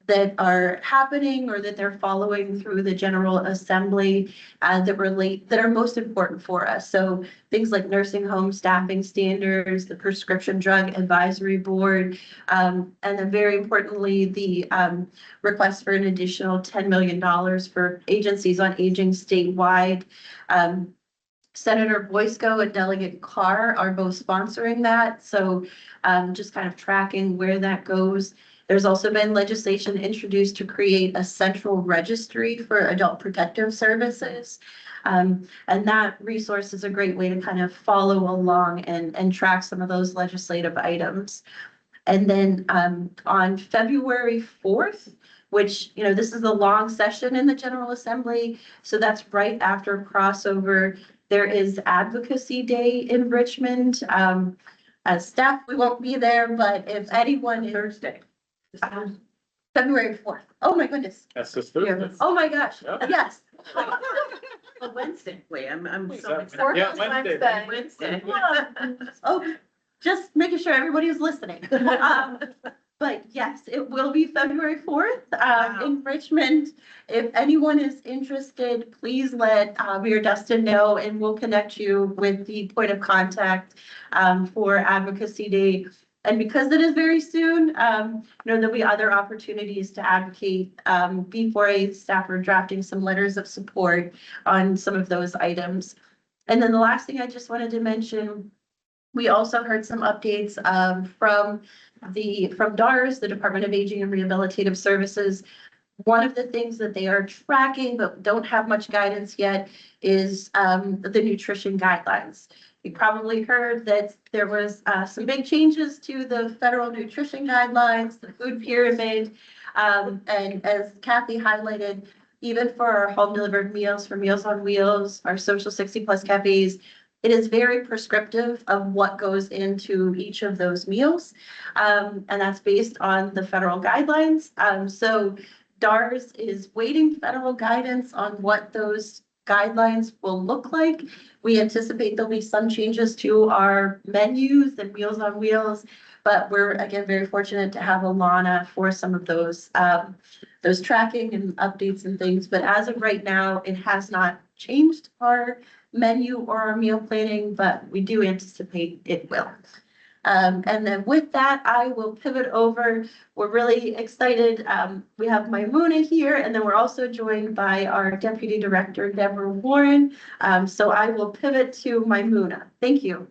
that are happening or that they're following through the General Assembly that are most important for us. So things like nursing home staffing standards, the Prescription Drug Advisory Board, and then very importantly, the request for an additional $10 million for agencies on aging statewide. Senator Boysko and Delegate Carr are both sponsoring that. So just kind of tracking where that goes. There's also been legislation introduced to create a central registry for adult protective services. And that resource is a great way to kind of follow along and track some of those legislative items. And then on February 4th, which, this is a long session in the General Assembly. So that's right after crossover. There is Advocacy Day in Richmond. As staff, we won't be there, but if anyone Thursday. February 4th. Oh my goodness. That's this Thursday. Oh my gosh. Yep. Yes. A Wednesday. Wait, I'm Wait, so that- excited. Yeah, Wednesday. Wednesday. Oh, just making sure everybody is listening. But yes, it will be February 4th, Wow. in Richmond. If anyone is interested, please let, me or Dustin know, and we'll connect you with the point of contact, for Advocacy Day. And because it is very soon, there'll be other opportunities to advocate. B4A staff are drafting some letters of support on some of those items. And then the last thing I just wanted to mention, we also heard some updates from DARS, the Department of Aging and Rehabilitative Services. One of the things that they are tracking but don't have much guidance yet is the nutrition guidelines. You probably heard that there was some big changes to the federal nutrition guidelines, the food pyramid. And as Kathy highlighted, even for our home delivered meals, for Meals on Wheels, our social 60+ cafes, it is very prescriptive of what goes into each of those meals. And that's based on the federal guidelines. So DARS is waiting federal guidance on what those guidelines will look like. We anticipate there'll be some changes to our menus and Meals on Wheels, but we're again very fortunate to have Alana for some of those tracking and updates and things. But as of right now, it has not changed our menu or our meal planning, but we do anticipate it will. And then with that, I will pivot over. We're really excited. We have Maimuna here, and then we're also joined by our Deputy Director, Deborah Warren. So I will pivot to Maimuna. Thank you.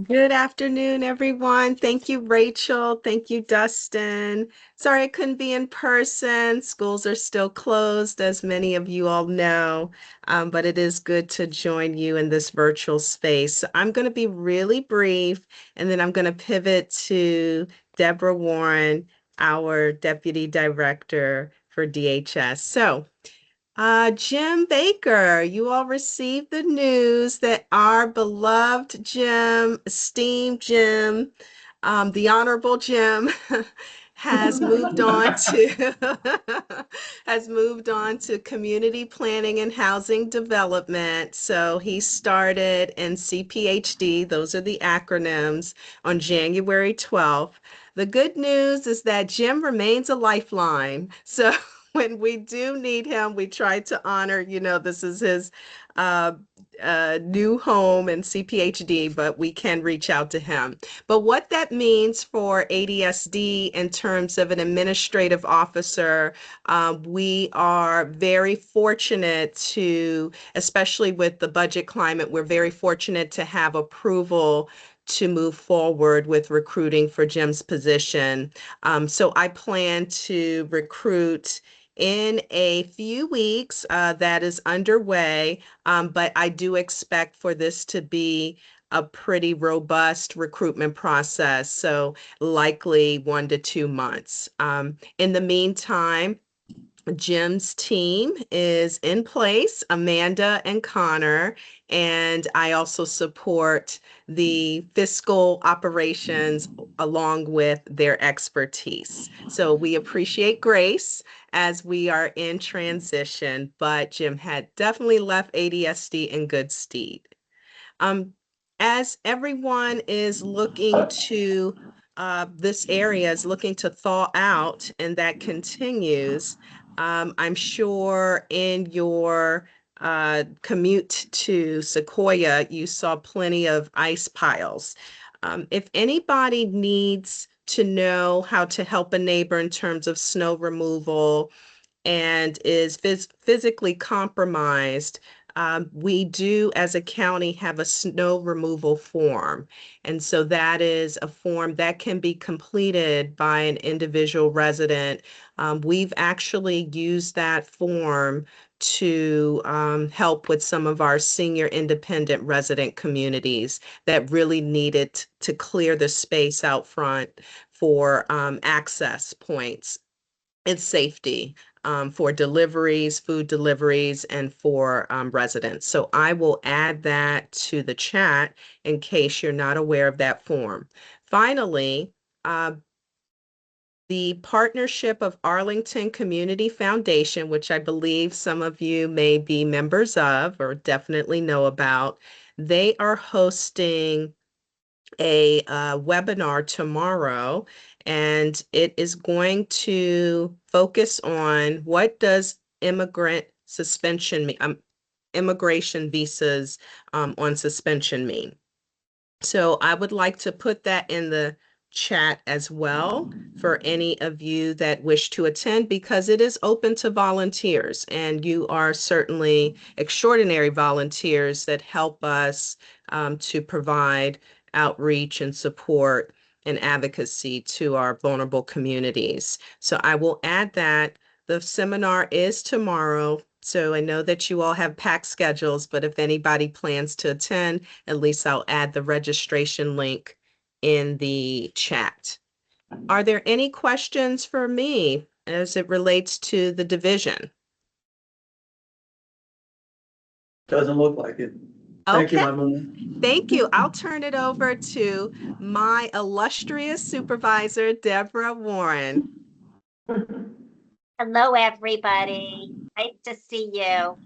Good afternoon, everyone. Thank you, Rachel. Thank you, Dustin. Sorry I couldn't be in person. Schools are still closed, as many of you all know, but it is good to join you in this virtual space. So I'm going to be really brief, and then I'm going to pivot to Deborah Warren, our Deputy Director for DHS. So, Jim Baker, you all received the news that our beloved Jim, esteemed Jim, the Honorable Jim, has moved on to has moved on to community planning and housing development. So he started in CPHD, those are the acronyms, on January 12th. The good news is that Jim remains a lifeline. So when we do need him, we try to honor, this is his new home in CPHD, but we can reach out to him. But what that means for ADSD in terms of an administrative officer, we are very fortunate to, especially with the budget climate, we're very fortunate to have approval to move forward with recruiting for Jim's position. So I plan to recruit in a few weeks. That is underway, but I do expect for this to be a pretty robust recruitment process, so likely 1 to 2 months. In the meantime, Jim's team is in place, Amanda and Connor, and I also support the fiscal operations along with their expertise. So we appreciate Grace as we are in transition, but Jim had definitely left ADSD in good stead. As everyone is looking to this area is looking to thaw out, and that continues. I'm sure in your commute to Sequoia, you saw plenty of ice piles. If anybody needs to know how to help a neighbor in terms of snow removal and is physically compromised, we do, as a county, have a snow removal form. And so that is a form that can be completed by an individual resident. We've actually used that form to help with some of our senior independent resident communities that really needed to clear the space out front for access points and safety. For deliveries, food deliveries, and for residents. So I will add that to the chat in case you're not aware of that form. Finally, the partnership of Arlington Community Foundation, which I believe some of you may be members of or definitely know about, they are hosting a webinar tomorrow, and it is going to focus on what does immigrant suspension mean, immigration visas on suspension mean. So I would like to put that in the chat as well for any of you that wish to attend, because it is open to volunteers, and you are certainly extraordinary volunteers that help us to provide outreach and support and advocacy to our vulnerable communities. So I will add that. The seminar is tomorrow. So I know that you all have packed schedules, but if anybody plans to attend, at least I'll add the registration link in the chat. Are there any questions for me as it relates to the division? Doesn't look like it. Thank you, Okay, my moon. thank you. I'll turn it over to my illustrious supervisor, Deborah Warren. Hello, everybody. Nice to see you.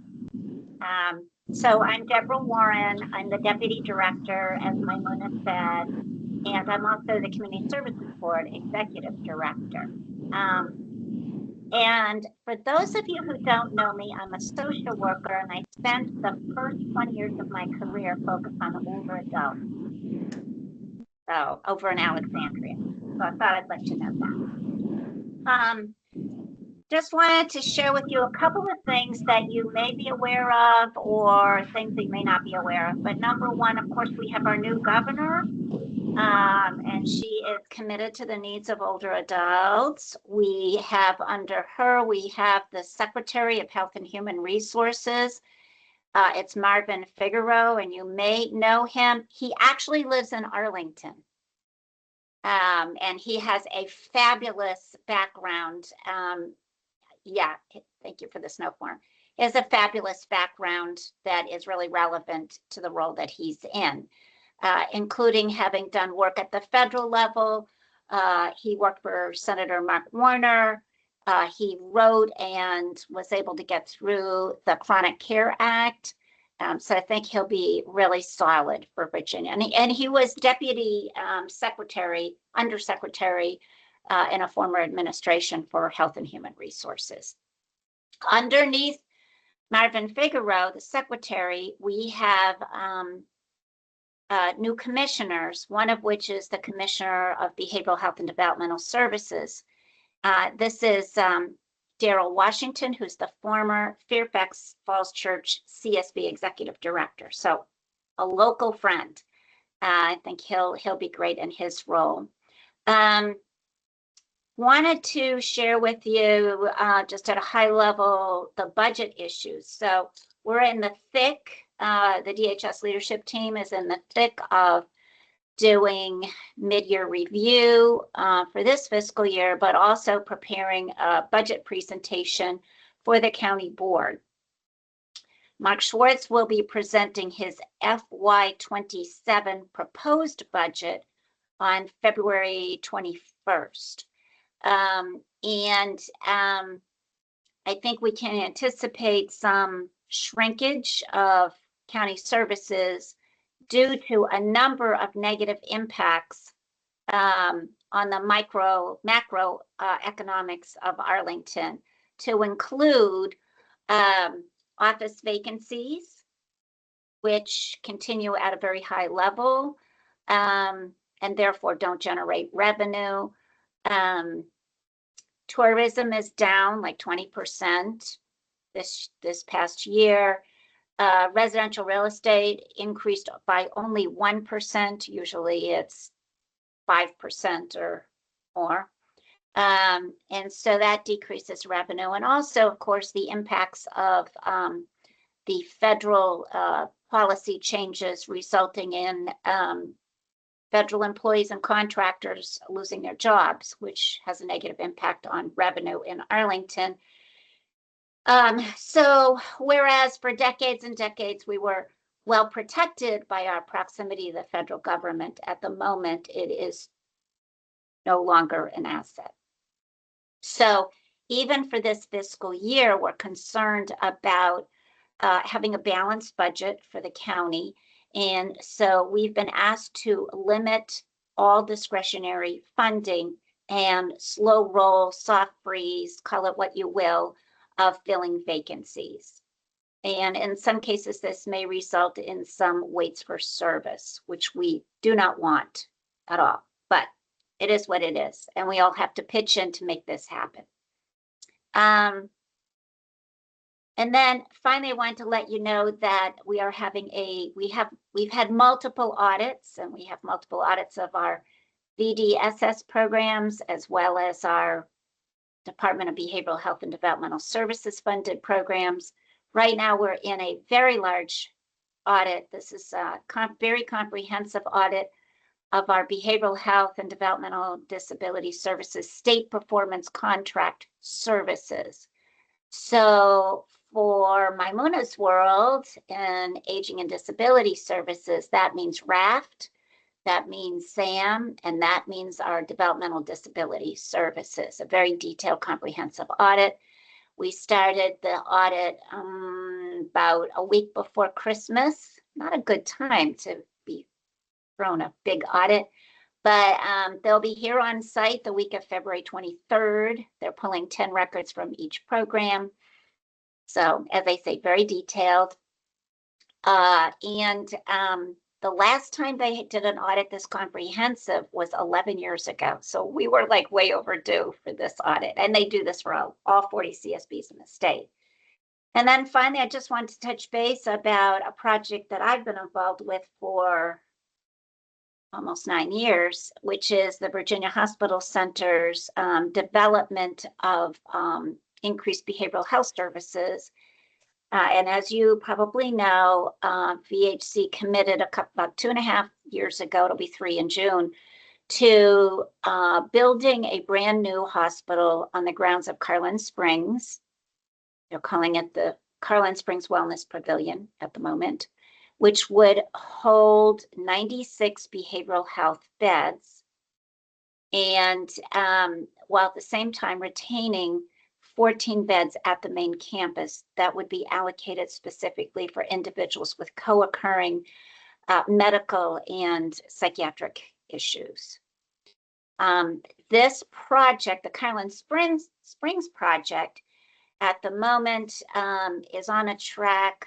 So I'm Deborah Warren. I'm the Deputy Director, as Maimuna said, and I'm also the Community Services Board Executive Director. And for those of you who don't know me, I'm a social worker, and I spent the first 20 years of my career focused on older adults. So over in Alexandria. So I thought I'd let you know that. Just wanted to share with you a couple of things that you may be aware of or things that you may not be aware of. But number one, of course, we have our new governor, and she is committed to the needs of older adults. We have under her, we have the Secretary of Health and Human Resources. It's Marvin Figueroa, and you may know him. He actually lives in Arlington. And he has a fabulous background. Yeah, thank you for the snow form. He has a fabulous background that is really relevant to the role that he's in, including having done work at the federal level. He worked for Senator Mark Warner. He wrote and was able to get through the Chronic Care Act. So I think he'll be really solid for Virginia. And he was Deputy Secretary, Undersecretary in a former administration for Health and Human Resources. Underneath Marvin Figueroa, the Secretary, we have new commissioners, one of which is the Commissioner of Behavioral Health and Developmental Services. This is Daryl Washington, who's the former Fairfax Falls Church CSB Executive Director. So a local friend. I think he'll be great in his role. Wanted to share with you just at a high level the budget issues. So we're in the thick, the DHS leadership team is in the thick of doing mid-year review for this fiscal year, but also preparing a budget presentation for the county board. Mark Schwartz will be presenting his FY27 proposed budget on February 21st. I think we can anticipate some shrinkage of county services due to a number of negative impacts on the macro economics of Arlington, to include office vacancies, which continue at a very high level and therefore don't generate revenue. Tourism is down like 20% this past year. Residential real estate increased by only 1%. Usually it's 5% or more. And so that decreases revenue. And also, of course, the impacts of the federal policy changes resulting in federal employees and contractors losing their jobs, which has a negative impact on revenue in Arlington. So whereas for decades and decades we were well protected by our proximity to the federal government, at the moment it is no longer an asset. So even for this fiscal year, we're concerned about having a balanced budget for the county And so we've been asked to limit all discretionary funding and slow roll, soft freeze, call it what you will, of filling vacancies. And in some cases, this may result in some waits for service, which we do not want at all. But it is what it is, and we all have to pitch in to make this happen. And then finally, I wanted to let you know that we are having we've had multiple audits, and we have multiple audits of our VDSS programs, as well as our Department of Behavioral Health and Developmental Services funded programs. Right now, we're in a very large audit. This is a very comprehensive audit of our behavioral health and developmental disability services state performance contract services. So for Maimuna's world and aging and disability services, that means RAFT, that means SAM, and that means our developmental disability services, a very detailed, comprehensive audit. We started the audit about a week before Christmas. Not a good time to be thrown a big audit, but they'll be here on site the week of February 23rd. They're pulling 10 records from each program. So as I say, very detailed. The last time they did an audit this comprehensive was 11 years ago. So we were like way overdue for this audit. And they do this for all 40 CSBs in the state. And then finally, I just wanted to touch base about a project that I've been involved with for almost 9 years, which is the Virginia Hospital Center's development of increased behavioral health services. And as you probably know, VHC committed about 2.5 years ago, it'll be 3 in June, to building a brand new hospital on the grounds of Carlin Springs. They're calling it the Carlin Springs Wellness Pavilion at the moment, which would hold 96 behavioral health beds. And while at the same time retaining 14 beds at the main campus that would be allocated specifically for individuals with co-occurring medical and psychiatric issues. This project, the Carlin Springs project, at the moment is on a track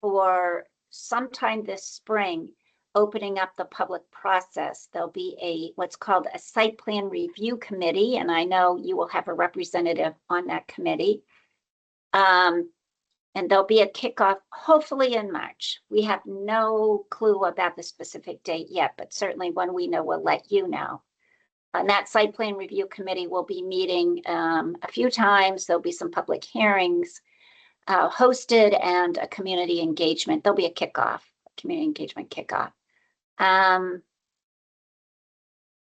for sometime this spring, opening up the public process. There'll be what's called a site plan review committee, and I know you will have a representative on that committee. And there'll be a kickoff hopefully in March. We have no clue about the specific date yet, but certainly when we know, we'll let you know. And that site plan review committee will be meeting a few times. There'll be some public hearings hosted and a community engagement. There'll be a kickoff, community engagement kickoff. And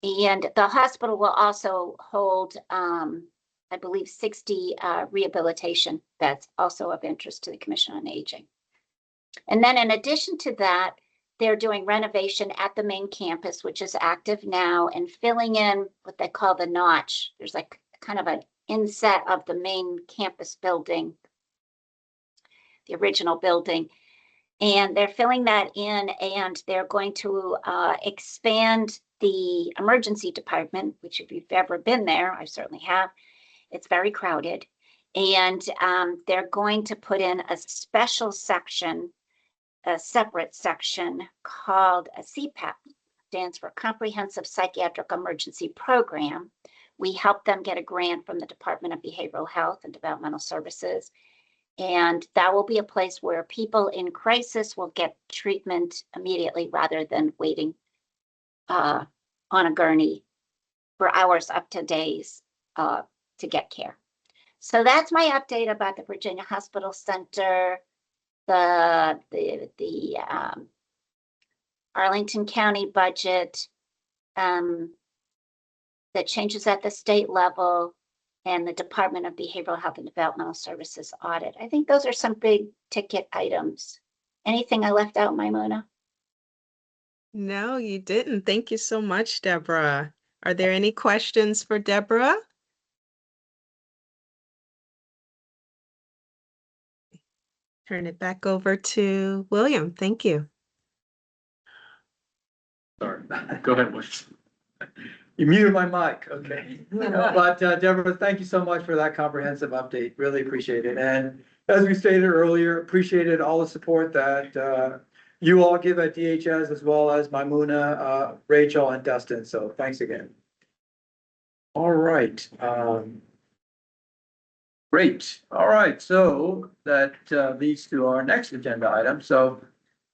the hospital will also hold, I believe, 60 rehabilitation beds, also of interest to the Commission on Aging. And then in addition to that, they're doing renovation at the main campus, which is active now, and filling in what they call the notch. There's like kind of an inset of the main campus building, the original building. And they're filling that in, and they're going to expand the emergency department, which if you've ever been there, I certainly have, it's very crowded. And they're going to put in a special section, a separate section called a CPAP, stands for Comprehensive Psychiatric Emergency Program. We helped them get a grant from the Department of Behavioral Health and Developmental Services. And that will be a place where people in crisis will get treatment immediately rather than waiting on a gurney for hours up to days to get care. So that's my update about the Virginia Hospital Center, the Arlington County budget, the changes at the state level, and the Department of Behavioral Health and Developmental Services audit. I think those are some big ticket items. Anything I left out, Maimuna? No, you didn't. Thank you so much, Deborah. Are there any questions for Deborah? Turn it back over to William. Thank you. Sorry, go ahead, Wes. You muted my mic, okay. But Deborah, thank you so much for that comprehensive update. Really appreciate it. And as we stated earlier, appreciated all the support that you all give at DHS as well as Maimuna, Rachel and Dustin. So thanks again. All right. Great. All right. So that leads to our next agenda item. So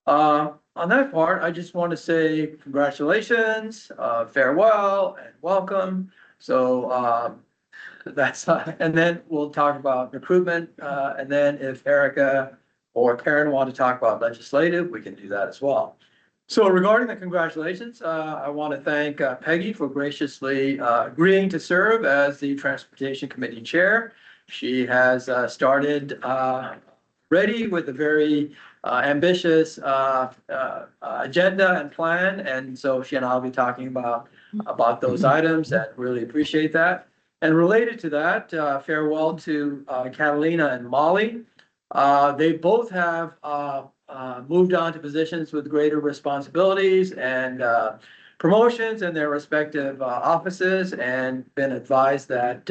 on that part, I just want to say congratulations, farewell, and welcome. So that's and then we'll talk about recruitment. And then if Erica or Karen want to talk about legislative, we can do that as well. So regarding the congratulations, I want to thank Peggy for graciously agreeing to serve as the Transportation Committee Chair. She has started ready with a very ambitious agenda and plan, and so she and I will be talking about those items, and really appreciate that. And related to that, farewell to Catalina and Molly. They both have moved on to positions with greater responsibilities and promotions in their respective offices, and been advised that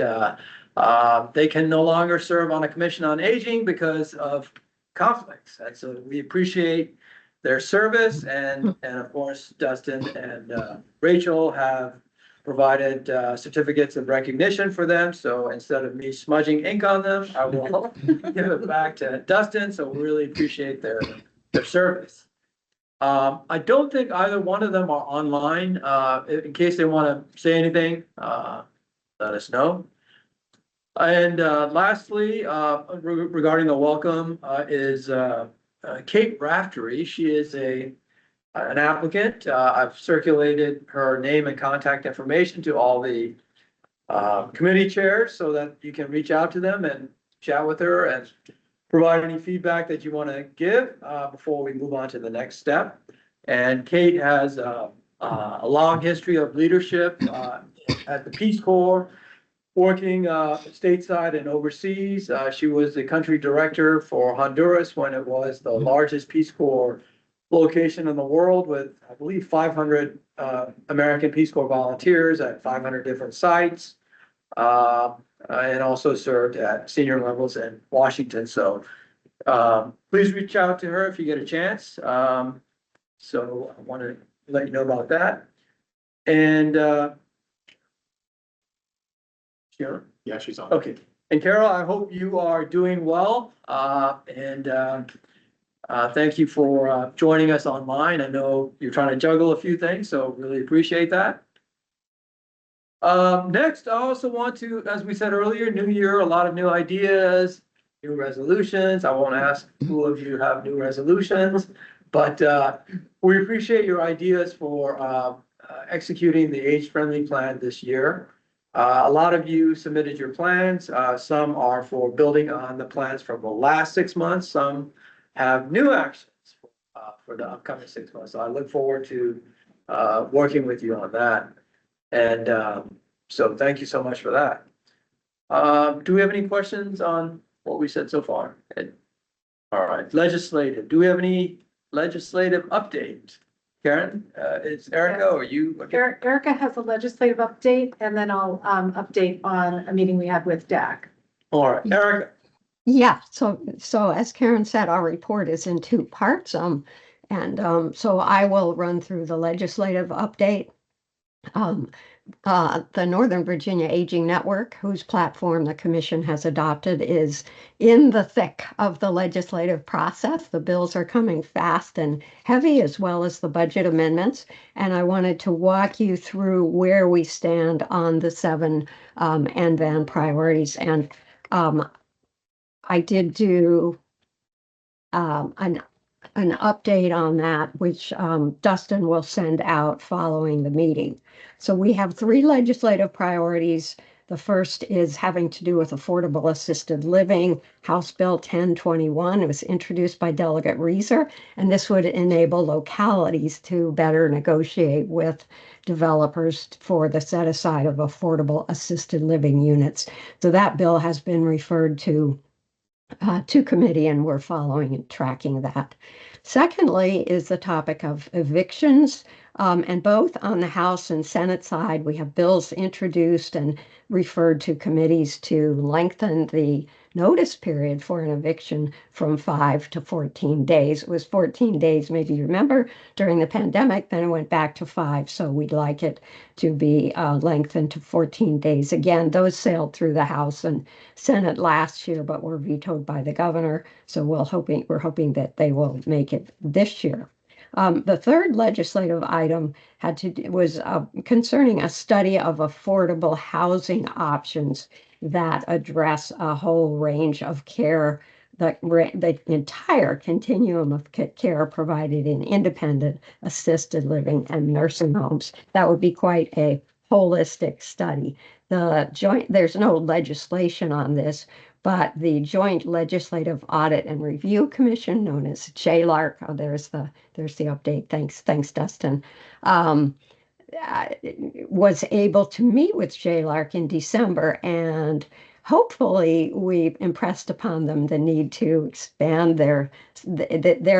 they can no longer serve on a commission on aging because of conflicts. And so we appreciate their service, and of course, Dustin and Rachel have provided certificates of recognition for them. So instead of me smudging ink on them, I will give it back to Dustin. So we really appreciate their service. I don't think either one of them are online. In case they want to say anything, let us know. And lastly, regarding the welcome, is Kate Raftery. She is an applicant. I've circulated her name and contact information to all the committee chairs so that you can reach out to them and chat with her and provide any feedback that you want to give before we move on to the next step. And Kate has a long history of leadership at the Peace Corps, working stateside and overseas. She was the country director for Honduras when it was the largest Peace Corps location in the world, with, I believe, 500 American Peace Corps volunteers at 500 different sites, and also served at senior levels in Washington. So please reach out to her if you get a chance. So I want to let you know about that. And Sure. Yeah, she's on. Okay. And Carol, I hope you are doing well. Thank you for joining us online. I know you're trying to juggle a few things, so really appreciate that. Next, I also want to, as we said earlier, new year, a lot of new ideas, new resolutions. I won't ask who of you have new resolutions, but we appreciate your ideas for executing the age-friendly plan this year. A lot of you submitted your plans. Some are for building on the plans from the last 6 months. Some have new actions for the upcoming 6 months. So I look forward to working with you on that. And so thank you so much for that. Do we have any questions on what we said so far? All right, legislative. Do we have any legislative updates? Karen, it's Erica or you? Erica has a legislative update, and then I'll update on a meeting we had with DAC. All right, Erica. Yeah, so as Karen said, our report is in two parts. So I will run through the legislative update. The Northern Virginia Aging Network, whose platform the commission has adopted, is in the thick of the legislative process. The bills are coming fast and heavy, as well as the budget amendments. And I wanted to walk you through where we stand on the 7 NVAN priorities. And I did do an update on that, which Dustin will send out following the meeting. So we have 3 legislative priorities. The first is having to do with affordable assisted living, House Bill 1021. It was introduced by Delegate Reeser, and this would enable localities to better negotiate with developers for the set aside of affordable assisted living units. So that bill has been referred to to committee, and we're following and tracking that. Secondly is the topic of evictions. And both on the House and Senate side, we have bills introduced and referred to committees to lengthen the notice period for an eviction from 5 to 14 days. It was 14 days, maybe you remember, during the pandemic, then it went back to 5. So we'd like it to be lengthened to 14 days. Again, those sailed through the House and Senate last year, but were vetoed by the governor. So we're hoping that they will make it this year. The third legislative item was concerning a study of affordable housing options that address a whole range of care, the entire continuum of care provided in independent, assisted living, and nursing homes. That would be quite a holistic study. There's no legislation on this, but the Joint Legislative Audit and Review Commission, known as JLARC, there's the update. Thanks, Dustin. Was able to meet with JLARC in December, and hopefully we impressed upon them the need to expand their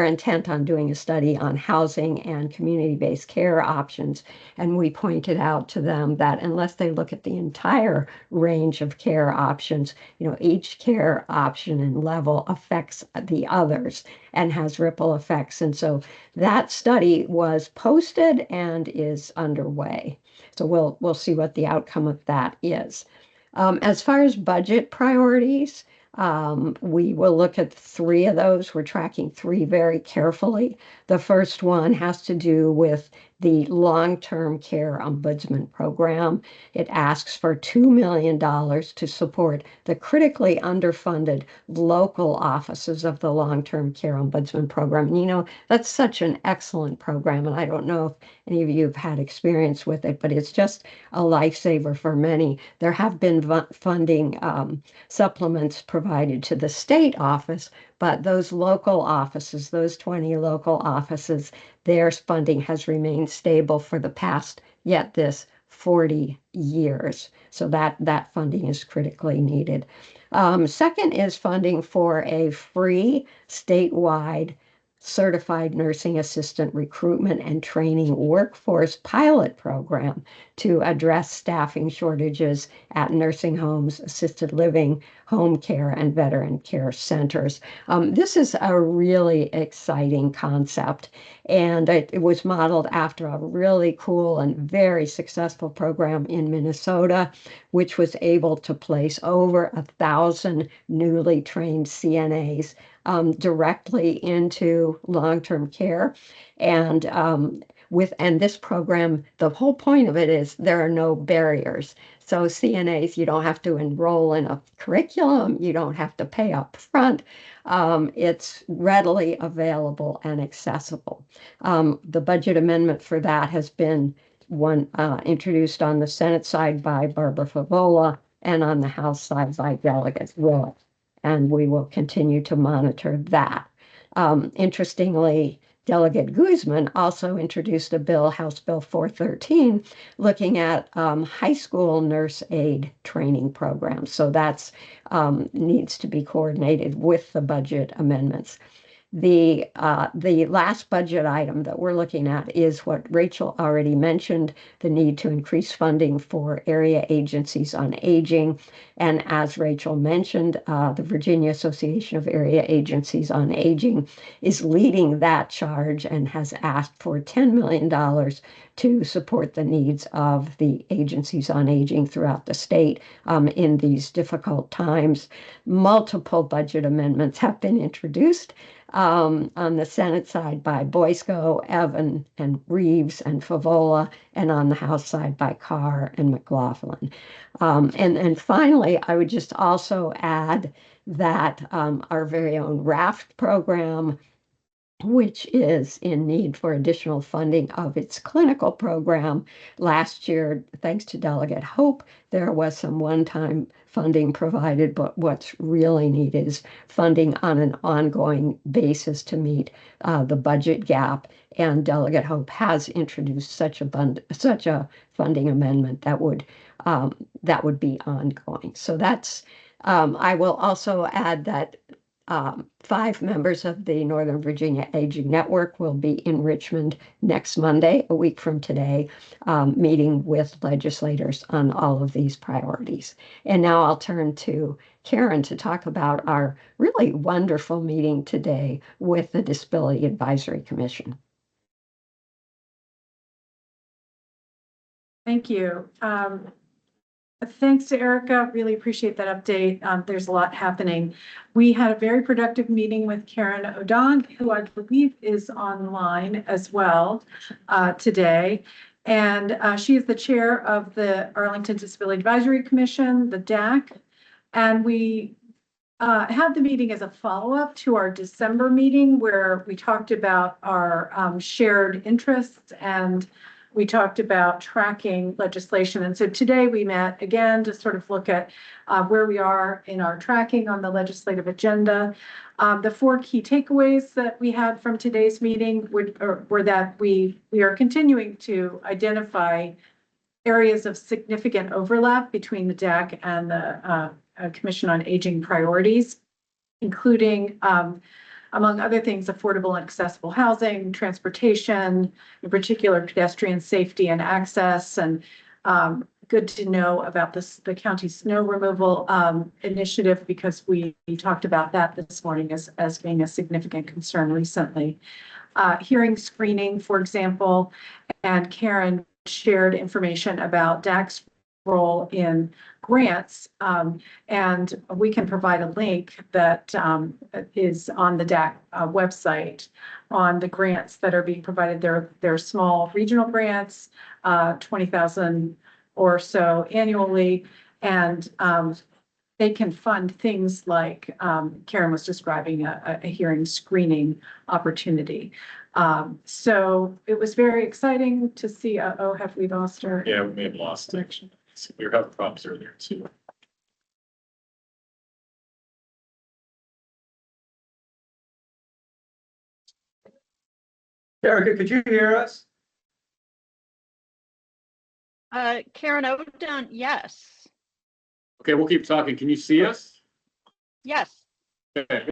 intent on doing a study on housing and community-based care options. And we pointed out to them that unless they look at the entire range of care options, each care option and level affects the others and has ripple effects. And so that study was posted and is underway. So we'll see what the outcome of that is. As far as budget priorities, we will look at 3 of those. We're tracking 3 very carefully. The first one has to do with the long-term care ombudsman program. It asks for $2 million to support the critically underfunded local offices of the long-term care ombudsman program. And that's such an excellent program. And I don't know if any of you have had experience with it, but it's just a lifesaver for many. There have been funding supplements provided to the state office, but those local offices, those 20 local offices, their funding has remained stable for the past, yet this 40 years. So that funding is critically needed. Second is funding for a free statewide certified nursing assistant recruitment and training workforce pilot program to address staffing shortages at nursing homes, assisted living, home care, and veteran care centers. This is a really exciting concept, and it was modeled after a really cool and very successful program in Minnesota, which was able to place over 1,000 newly trained CNAs directly into long-term care. And this program, the whole point of it is there are no barriers. So CNAs, you don't have to enroll in a curriculum, you don't have to pay up front. It's readily available and accessible. The budget amendment for that has been introduced on the Senate side by Barbara Favola and on the House side by Delegate Willett. And we will continue to monitor that. Interestingly, Delegate Guzman also introduced a bill, House Bill 413, looking at high school nurse aide training programs. So that's needs to be coordinated with the budget amendments. The last budget item that we're looking at is what Rachel already mentioned, the need to increase funding for area agencies on aging. And as Rachel mentioned, the Virginia Association of Area Agencies on Aging is leading that charge and has asked for $10 million to support the needs of the agencies on aging throughout the state in these difficult times. Multiple budget amendments have been introduced on the Senate side by Boysko, Evan, and Reeves, and Favola, and on the House side by Carr and McLaughlin. And finally, I would just also add that our very own RAFT program, which is in need for additional funding of its clinical program. Last year, thanks to Delegate Hope, there was some one-time funding provided, but what's really needed is funding on an ongoing basis to meet the budget gap. And Delegate Hope has introduced such a funding amendment that would be ongoing. So that's I will also add that 5 members of the Northern Virginia Aging Network will be in Richmond next Monday, a week from today, meeting with legislators on all of these priorities. And now I'll turn to Karen to talk about our really wonderful meeting today with the Disability Advisory Commission. Thank you. Thanks to Erica. Really appreciate that update. There's a lot happening. We had a very productive meeting with Karen O'Don, who I believe is online as well today. And she is the chair of the Arlington Disability Advisory Commission, the DAC. And we had the meeting as a follow-up to our December meeting where we talked about our shared interests and we talked about tracking legislation. And so today we met again to sort of look at where we are in our tracking on the legislative agenda. The 4 key takeaways that we had from today's meeting were that we are continuing to identify areas of significant overlap between the DAC and the Commission on Aging priorities, including among other things, affordable and accessible housing, transportation, in particular pedestrian safety and access, and good to know about the county snow removal initiative because we talked about that this morning as being a significant concern recently. Hearing screening, for example, and Karen shared information about DAC's role in grants, and we can provide a link that is on the DAC website on the grants that are being provided. They're small regional grants, 20,000 or so annually, and they can fund things like Karen was describing a hearing screening opportunity. So it was very exciting to see. Have we lost her? Yeah, we may have lost connection. We were having problems earlier too. Erica, could you hear us? Karen O'Don, yes. Okay, we'll keep talking. Can you see us? Yes. Okay,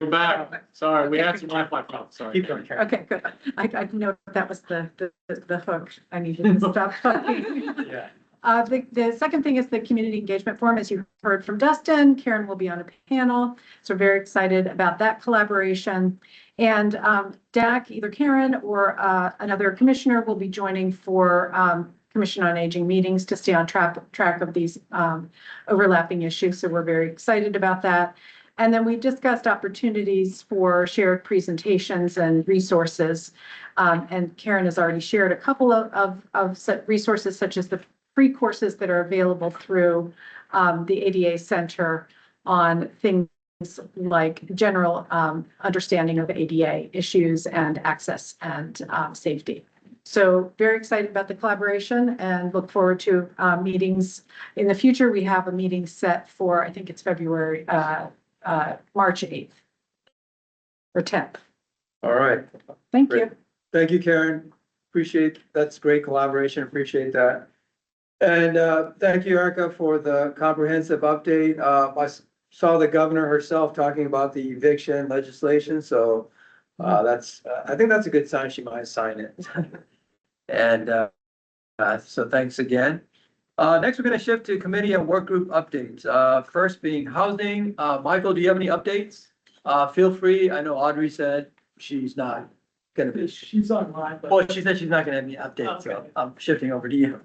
we're back. Sorry, we had some Wi-Fi problems. Sorry. Keep going, Karen. Okay, good. I know that was the hook. I needed to stop talking. Yeah. The second thing is the community engagement forum. As you heard from Dustin, Karen will be on a panel. So we're very excited about that collaboration. And DAC, either Karen or another commissioner will be joining for Commission on Aging meetings to stay on track of these overlapping issues. So we're very excited about that. And then we discussed opportunities for shared presentations and resources. And Karen has already shared a couple of resources such as the free courses that are available through the ADA Center on things like general understanding of ADA issues and access and safety. So very excited about the collaboration and look forward to meetings in the future. We have a meeting set for, I think it's February, March 8th or 10th. All right. Thank Great. you. Thank you, Karen. That's great collaboration. Appreciate that. And thank you, Erica, for the comprehensive update. I saw the governor herself talking about the eviction legislation, so I think that's a good sign she might sign it. And so thanks again. Next, we're going to shift to committee and work group updates. First being housing. Michael, do you have any updates? Feel free. I know Audrey said she's not going to be. She's online. But Well, she said she's not going to have any updates, so Okay. I'm shifting over to you.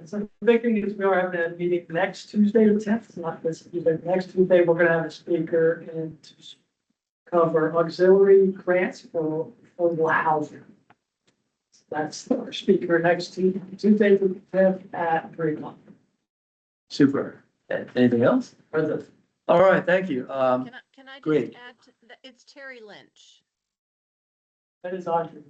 so the big thing is we are having a meeting next Tuesday, the 10th, not this Tuesday. Next Tuesday, we're gonna have a speaker and to cover auxiliary grants for affordable housing. So that's our speaker next Tuesday, the 10th at 3:00. Super. Anything else? All right, thank you. Can I great. just add, it's Terry Lynch. That is Audrey.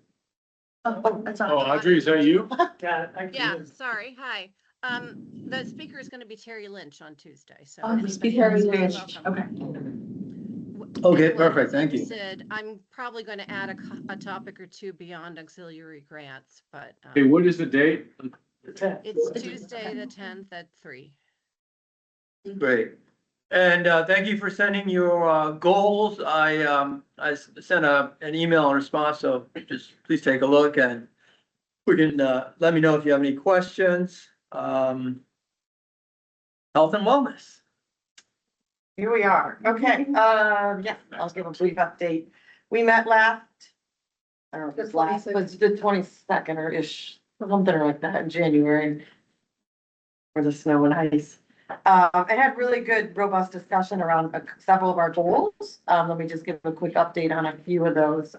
That's Oh, Audrey, is that you? Yeah, actually, Yeah, it is. sorry, hi. The speaker is going to be Terry Lynch on Tuesday, so. Oh, anybody speaker else is is Lynch. welcome. Okay. Okay, Anyone perfect, thank you. interested, I'm probably going to add a topic or two beyond auxiliary grants, but Okay, what is the date? The 10th. it's Tuesday, the 10th at 3. Great. And thank you for sending your goals. I sent an email in response, so just please take a look and we can let me know if you have any questions. Health and wellness. Here we are. Okay, yeah, I'll give a brief update. We met last, I don't know if it's last, but it's the 22nd or ish, something like that in January. For the snow and ice. I had really good, robust discussion around several of our goals. Let me just give a quick update on a few of those.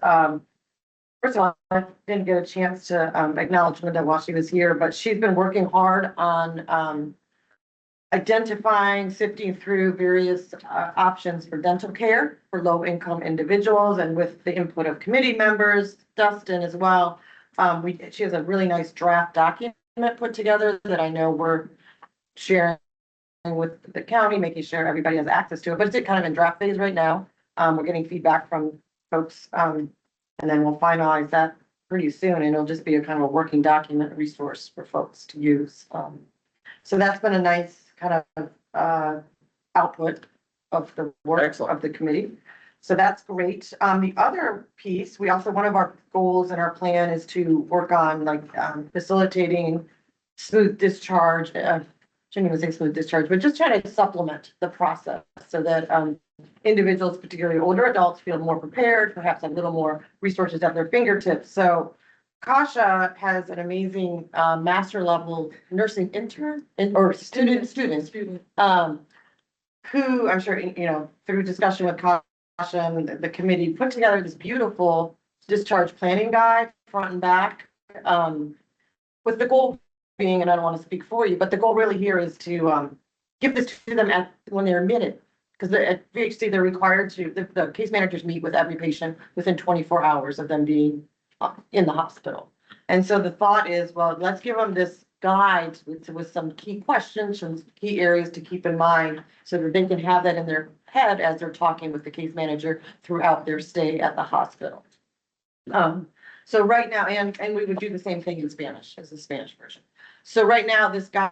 First of all, I didn't get a chance to acknowledge Linda while she was here, but she's been working hard on identifying, sifting through various options for dental care for low-income individuals, and with the input of committee members, Dustin as well. She has a really nice draft document put together that I know we're sharing with the county, making sure everybody has access to it, but it's kind of in draft phase right now. We're getting feedback from folks, and then we'll finalize that pretty soon, and it'll just be a kind of a working document resource for folks to use. So that's been a nice kind of output of the work of the committee. So that's great. The other piece, we also, one of our goals in our plan is to work on like facilitating smooth discharge, shouldn't even say smooth discharge, but just trying to supplement the process so that individuals, particularly older adults, feel more prepared, perhaps a little more resources at their fingertips. So Kasha has an amazing master level nursing intern or students, who I'm sure, you know, through discussion with Kasha and the committee, put together this beautiful discharge planning guide, front and back, with the goal being, and I don't want to speak for you, but the goal really here is to give this to them when they're admitted. Because at VHC, they're required to, the case managers meet with every patient within 24 hours of them being in the hospital. And so the thought is, well, let's give them this guide with some key questions, some key areas to keep in mind so that they can have that in their head as they're talking with the case manager throughout their stay at the hospital. So right now, and we would do the same thing in Spanish as the Spanish version. So right now, this guy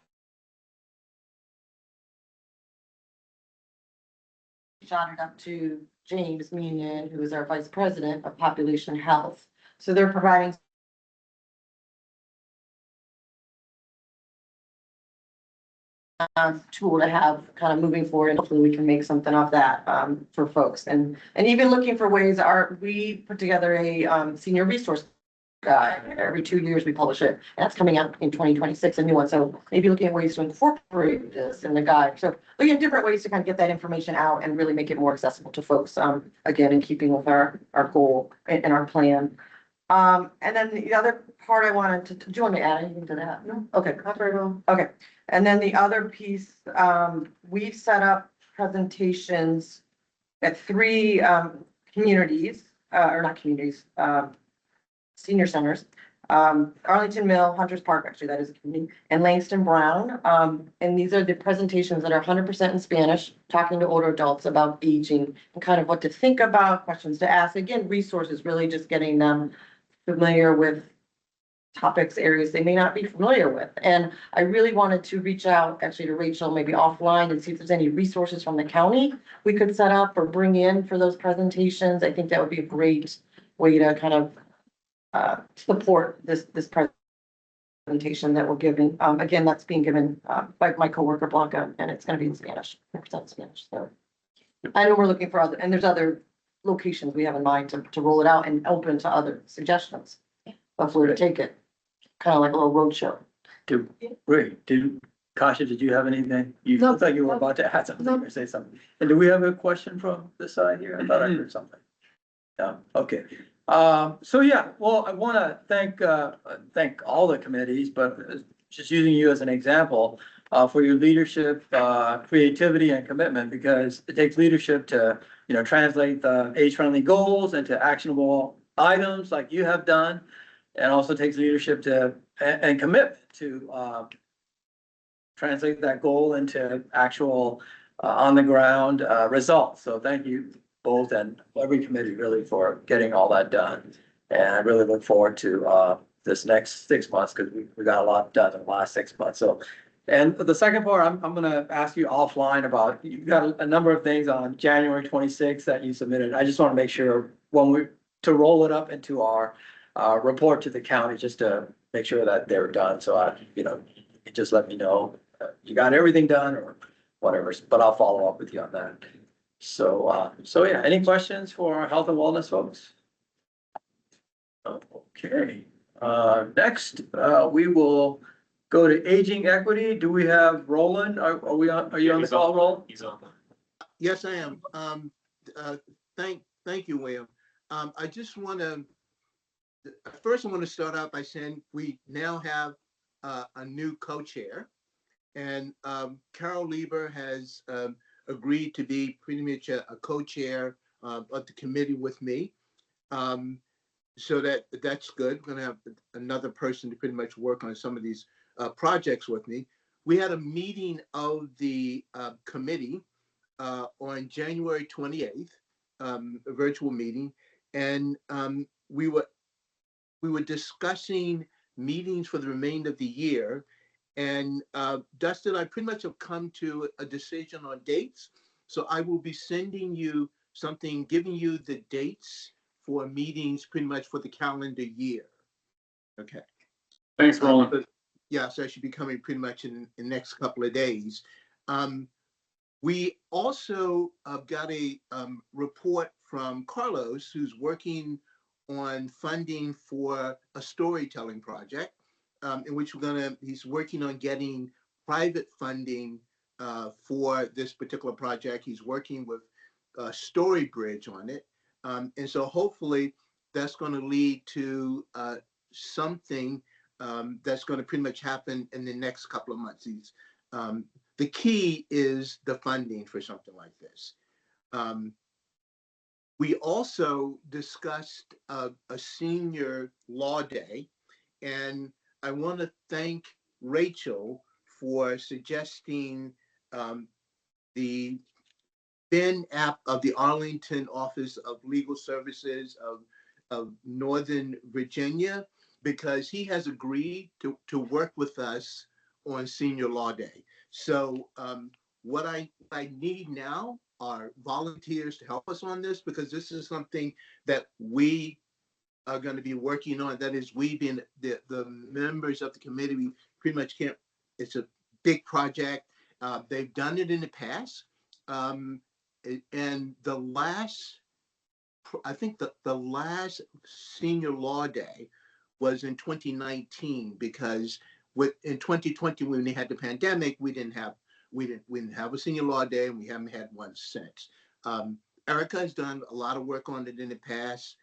shot it up to James Meehan, who is our vice president of population health. So they're providing tool to have kind of moving forward, and hopefully we can make something of that for folks. And even looking for ways, we put together a senior resource guide. Every 2 years we publish it, and that's coming out in 2026, a new one. So maybe looking at ways to incorporate this in the guide. So looking at different ways to kind of get that information out and really make it more accessible to folks, again, in keeping with our goal and our plan. And then the other part I wanted to, do you want me to add anything to that? No? Okay, not very well. Okay. And then the other piece, we've set up presentations at 3 communities, or not communities, senior centers, Arlington Mill, Hunters Park, actually, that is a community, and Langston Brown. And these are the presentations that are 100% in Spanish, talking to older adults about aging and kind of what to think about, questions to ask. Again, resources, really just getting them familiar with topics, areas they may not be familiar with. And I really wanted to reach out actually to Rachel, maybe offline, and see if there's any resources from the county we could set up or bring in for those presentations. I think that would be a great way to kind of support this presentation that we're giving. Again, that's being given by my coworker Blanca, and it's going to be in Spanish, 100% Spanish. So I know we're looking for other, and there's other locations we have in mind to roll it out and open to other suggestions of where to take it, kind of like a little roadshow. Great. Kasha, did you have anything? You looked like you were about to add something or say something. And do we have a question from this side here? I thought I heard something. Yeah, okay. So yeah, well, I want to thank all the committees, but just using you as an example for your leadership, creativity and commitment, because it takes leadership to, translate the age-friendly goals into actionable items like you have done. And also takes leadership and commitment to translate that goal into actual on the ground results. So thank you both and every committee really for getting all that done. And I really look forward to this next 6 months because we got a lot done in the last 6 months. So And the second part, I'm gonna ask you offline about, you've got a number of things on January 26th that you submitted. I just want to make sure to roll it up into our report to the county, just to make sure that they're done. So you just let me know, you got everything done or whatever, but I'll follow up with you on that. So yeah, any questions for our health and wellness folks? Okay, next, we will go to aging equity. Do we have Roland? Are you on the call, Roland? He's on. Yes, I am. Thank you, William. I just want to, first I want to start out by saying we now have a new co-chair, and Carol Lieber has agreed to be pretty much a co-chair of the committee with me. So that's good. We're going to have another person to pretty much work on some of these projects with me. We had a meeting of the committee on January 28th, a virtual meeting, and we were discussing meetings for the remainder of the year. And Dustin, I pretty much have come to a decision on dates. So I will be sending you something, giving you the dates for meetings pretty much for the calendar year. Okay. Thanks, Roland. Yeah, so I should be coming pretty much in the next couple of days. We also got a report from Carlos, who's working on funding for a storytelling project, in which he's working on getting private funding for this particular project. He's working with StoryBridge on it. And so hopefully that's going to lead to something that's going to pretty much happen in the next couple of months. The key is the funding for something like this. We also discussed a senior law day, and I want to thank Rachel for suggesting the BIN app of the Arlington Office of Legal Services of Northern Virginia, because he has agreed to work with us on Senior Law Day. So what I need now are volunteers to help us on this, because this is something that we are going to be working on. That is, we being the members of the committee, we pretty much can't, it's a big project. They've done it in the past. And the last, I think the last Senior Law Day was in 2019, because in 2020, when we had the pandemic, we didn't have a Senior Law Day, and we haven't had one since. Erica has done a lot of work on it in the past.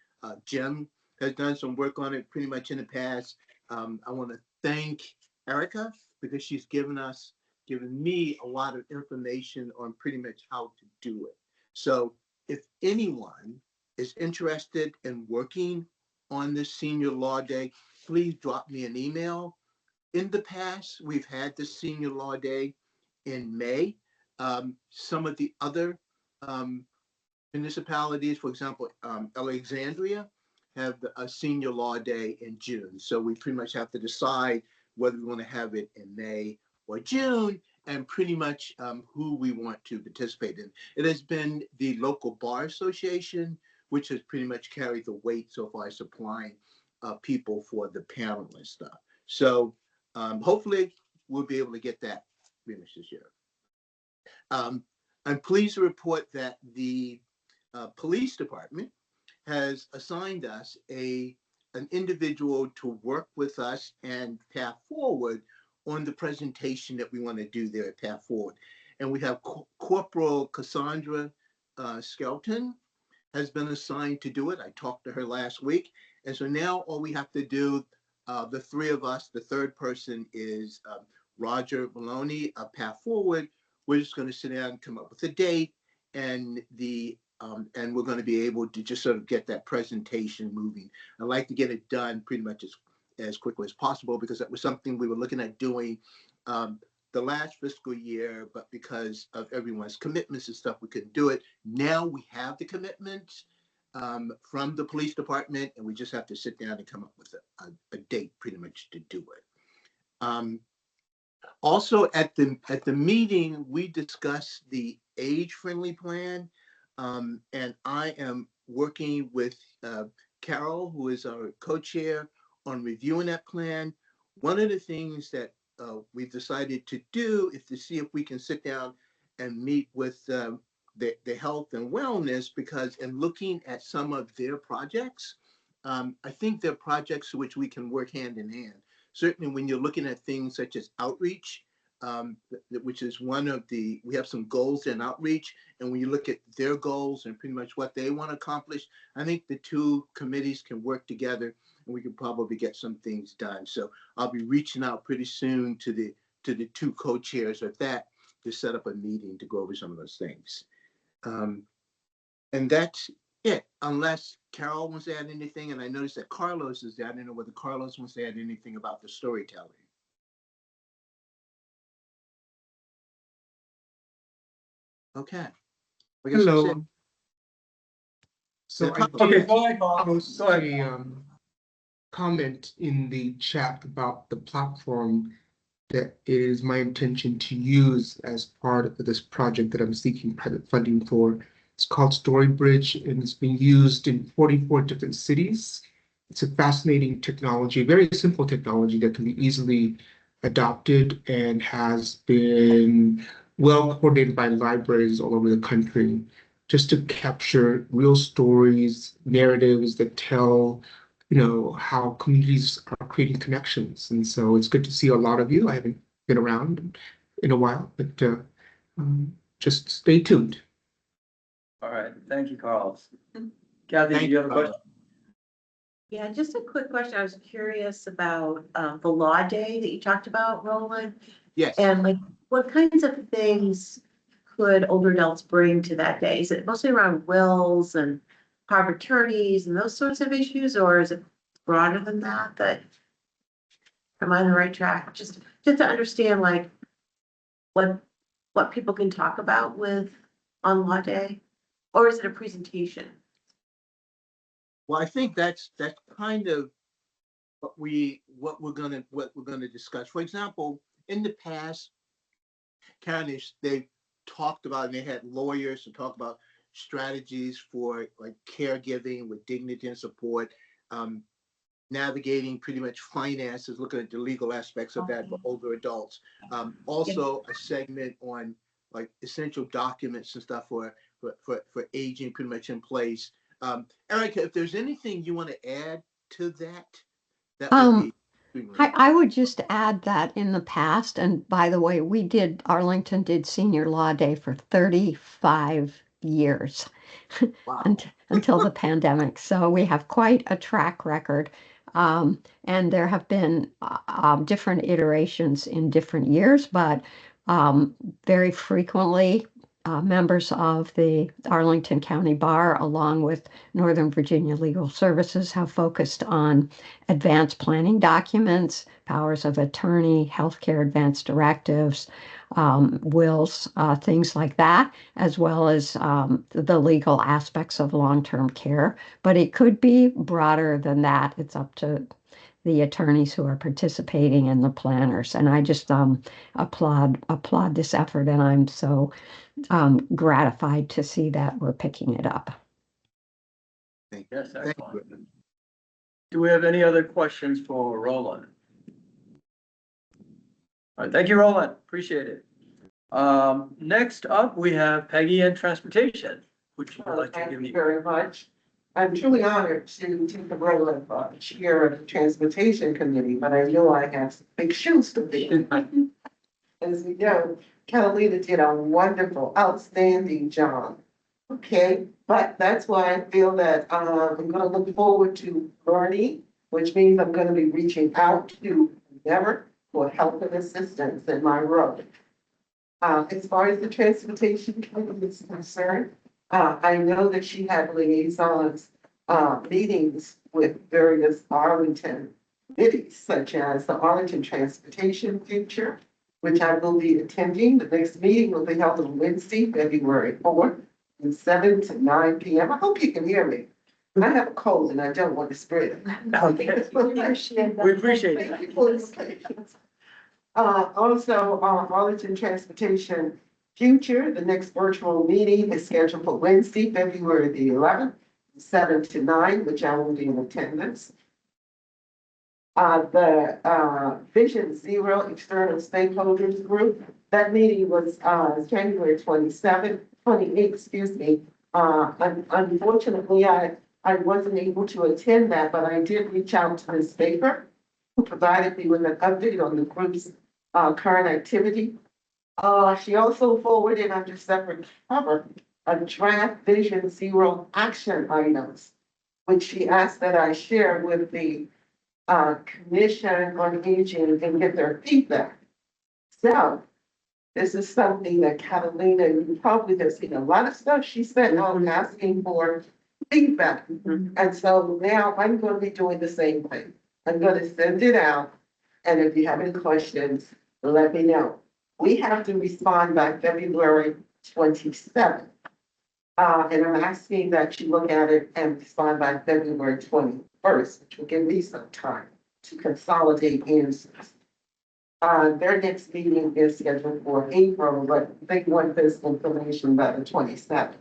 Jim has done some work on it pretty much in the past. I want to thank Erica, because she's given me a lot of information on pretty much how to do it. So if anyone is interested in working on this Senior Law Day, please drop me an email. In the past, we've had the Senior Law Day in May. Some of the other municipalities, for example, Alexandria, have a Senior Law Day in June. So we pretty much have to decide whether we want to have it in May or June, and pretty much who we want to participate in. It has been the local bar association, which has pretty much carried the weight so far, supplying people for the panel and stuff. So hopefully we'll be able to get that pretty much this year. I'm pleased to report that the police department has assigned us an individual to work with us and Path Forward on the presentation that we want to do there at Path Forward. And we have Corporal Cassandra Skelton has been assigned to do it. I talked to her last week. And so now all we have to do, the three of us, the third person is Roger Maloney of Path Forward. We're just going to sit down and come up with a date, and we're going to be able to just sort of get that presentation moving. I'd like to get it done pretty much as quickly as possible, because that was something we were looking at doing the last fiscal year, but because of everyone's commitments and stuff, we couldn't do it. Now we have the commitments from the police department, and we just have to sit down and come up with a date pretty much to do it. Also, at the meeting, we discussed the age-friendly plan. And I am working with Carol, who is our co-chair, on reviewing that plan. One of the things that we've decided to do is to see if we can sit down and meet with the health and wellness, because in looking at some of their projects, I think they're projects which we can work hand in hand. Certainly when you're looking at things such as outreach, which is one of we have some goals in outreach. And when you look at their goals and pretty much what they want to accomplish, I think the two committees can work together and we can probably get some things done. So I'll be reaching out pretty soon to the two co-chairs of that to set up a meeting to go over some of those things. And that's it, unless Carol wants to add anything. And I noticed that Carlos is there. I don't know whether Carlos wants to add anything about the storytelling. Okay. I guess that's it. Hello. So I Okay, did go ahead, Bob. post Go ahead. a comment in the chat about the platform that it is my intention to use as part of this project that I'm seeking private funding for. It's called StoryBridge, and it's being used in 44 different cities. It's a fascinating technology, very simple technology that can be easily adopted and has been well coordinated by libraries all over the country, just to capture real stories, narratives that tell, how communities are creating connections. And so it's good to see a lot of you. I haven't been around in a while, but just stay tuned. All right, thank you, Carlos. Kathy, do you have a question? Yeah, just a quick question. I was curious about the law day that you talked about, Roland. Yes. And like, what kinds of things could older adults bring to that day? Is it mostly around wills and power of attorneys and those sorts of issues, or is it broader than that? That am I on the right track? Just to understand like what people can talk about on law day, or is it a presentation? Well, I think that's kind of what we're gonna discuss. For example, in the past, counties, they talked about, and they had lawyers to talk about strategies for like caregiving with dignity and support, navigating pretty much finances, looking at the legal aspects of that for older adults. Also a segment on like essential documents and stuff for aging pretty much in place. Erica, if there's anything you want to add to that, that would be. I would just add that in the past, and by the way, Arlington did Senior Law Day for 35 years. Wow. Until the pandemic. So we have quite a track record. And there have been different iterations in different years, but very frequently members of the Arlington County Bar, along with Northern Virginia Legal Services, have focused on advanced planning documents, powers of attorney, healthcare advance directives, wills, things like that, as well as the legal aspects of long-term care. But it could be broader than that. It's up to the attorneys who are participating and the planners. And I just applaud this effort, and I'm so gratified to see that we're picking it up. Yes, excellent. Do we have any other questions for Roland? All right, thank you, Roland. Appreciate it. Next up, we have Peggy and Transportation, which would like to Thank give you me. very much. I'm truly honored to take the role of chair of the Transportation Committee, but I know I have some big shoes to fill. As we know, Catalina did a wonderful, outstanding job. Okay, but that's why I feel that I'm gonna look forward to learning, which means I'm gonna be reaching out to whoever for help and assistance in my role. As far as the Transportation Committee is concerned, I know that she had liaisons, meetings with various Arlington committees, such as the Arlington Transportation Future, which I will be attending. The next meeting will be held on Wednesday, February 4th, from 7 to 9 p.m. I hope you can hear me. I have a cold and I don't want to spread it. Okay. We appreciate it. Thank you for your patience. Also, Arlington Transportation Future, the next virtual meeting is scheduled for Wednesday, February the 11th, 7 to 9, which I will be in attendance. The Vision Zero External Stakeholders Group, that meeting was January 28th, excuse me. Unfortunately, I wasn't able to attend that, but I did reach out to Ms. Baker, who provided me with an update on the group's current activity. She also forwarded under separate cover a draft Vision Zero action items, which she asked that I share with the Commission on Aging and get their feedback. So this is something that Catalina, you probably have seen a lot of stuff she spent on asking for feedback. And so now I'm going to be doing the same thing. I'm going to send it out. And if you have any questions, let me know. We have to respond by February 27th. And I'm asking that you look at it and respond by February 21st, which will give me some time to consolidate answers. Their next meeting is scheduled for April, but they want this information by the 27th.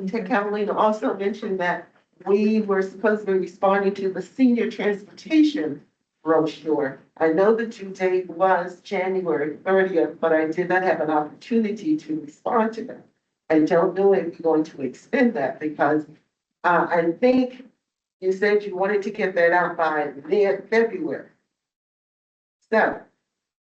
Catalina also mentioned that we were supposed to be responding to the senior transportation brochure. I know the due date was January 30th, but I did not have an opportunity to respond to that. I don't know if you're going to extend that because I think you said you wanted to get that out by mid-February. So,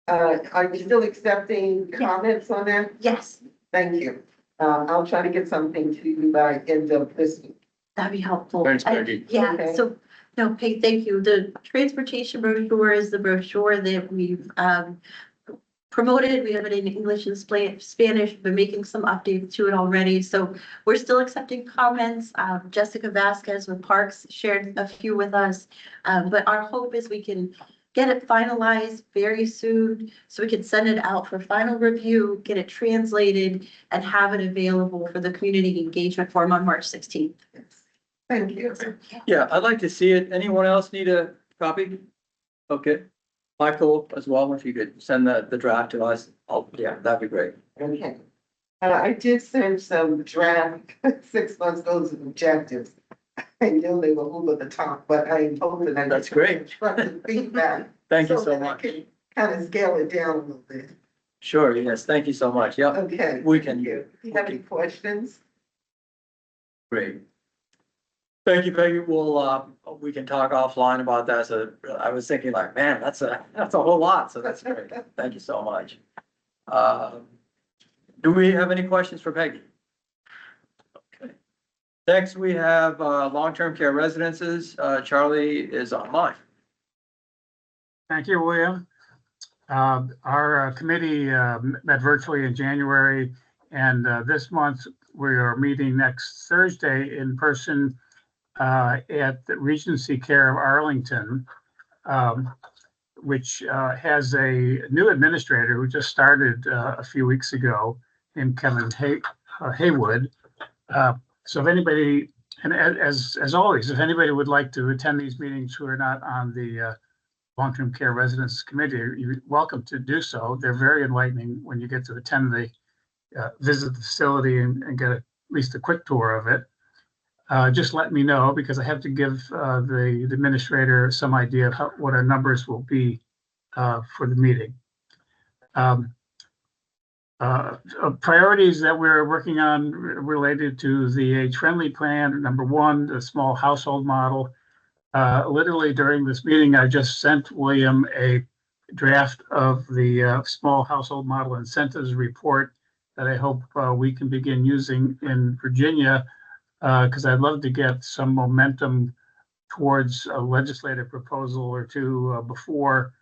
are you still accepting comments on that? Yes, Thank you. I'll try to get something to you by end of this week. that'd be helpful. Thanks, Peggy. Yeah, Okay. so, no, Peggy, thank you. The transportation brochure is the brochure that we've promoted. We have it in English and Spanish, been making some updates to it already. So we're still accepting comments. Jessica Vasquez with Parks shared a few with us. But our hope is we can get it finalized very soon so we can send it out for final review, get it translated, and have it available for the community engagement forum on March 16th. Thank you. Yeah, I'd like to see it. Anyone else need a copy? Okay. Michael as well, if you could send the draft to us. Yeah, that'd be great. Okay. I did send some draft 6 months goals of objectives. I know they were over the top, but I told them that. That's great. Constructive feedback. Thank you so that I much. can kind of scale it down a little bit. Sure, yes, thank you so much. Yep, Okay. we can. Do you have any questions? Great. Thank you, Peggy. We'll, we can talk offline about that. So I was thinking like, man, that's a whole lot. So that's great. Thank you so much. Do we have any questions for Peggy? Okay. Next, we have, long-term care residences. Charlie is online. Thank you, William. Our committee met virtually in January, and this month we are meeting next Thursday in person at the Regency Care of Arlington, which has a new administrator who just started a few weeks ago, named Kevin Haywood. So if anybody, and as always, if anybody would like to attend these meetings who are not on the Long-Term Care Residence Committee, you're welcome to do so. They're very enlightening when you get to attend the visit the facility and get at least a quick tour of it. Just let me know because I have to give the administrator some idea of what our numbers will be for the meeting. Priorities that we're working on related to the age-friendly plan. Number one, the small household model. Literally during this meeting, I just sent William a draft of the small household model incentives report that I hope we can begin using in Virginia, because I'd love to get some momentum towards a legislative proposal or two before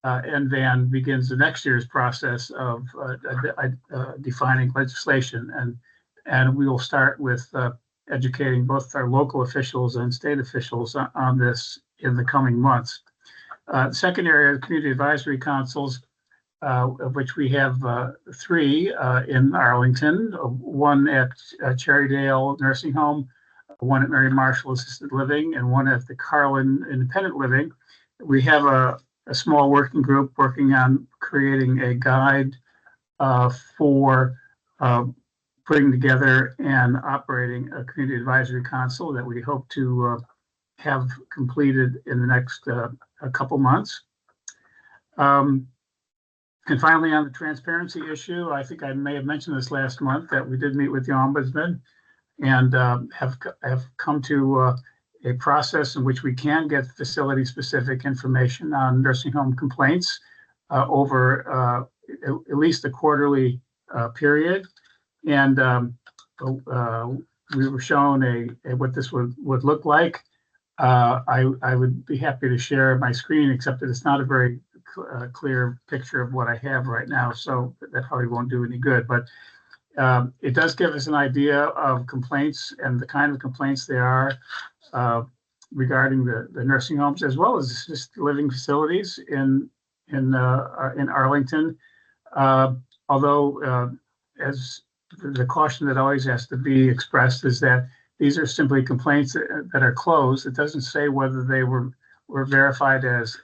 NVAN begins the next year's process of defining legislation. And we will start with educating both our local officials and state officials on this in the coming months. The second area, community advisory councils, of which we have 3 in Arlington, one at Cherrydale Nursing Home, one at Mary Marshall Assisted Living, and one at the Carlin Independent Living. We have a small working group working on creating a guide for putting together and operating a community advisory council that we hope to have completed in the next a couple months. And finally, on the transparency issue, I think I may have mentioned this last month that we did meet with the ombudsman and have come to a process in which we can get facility-specific information on nursing home complaints over at least a quarterly period. And we were shown what this would look like. I would be happy to share my screen, except that it's not a very clear picture of what I have right now, so that probably won't do any good. But it does give us an idea of complaints and the kind of complaints they are regarding the nursing homes, as well as just living facilities in Arlington. Although, as the caution that always has to be expressed is that these are simply complaints that are closed. It doesn't say whether they were verified as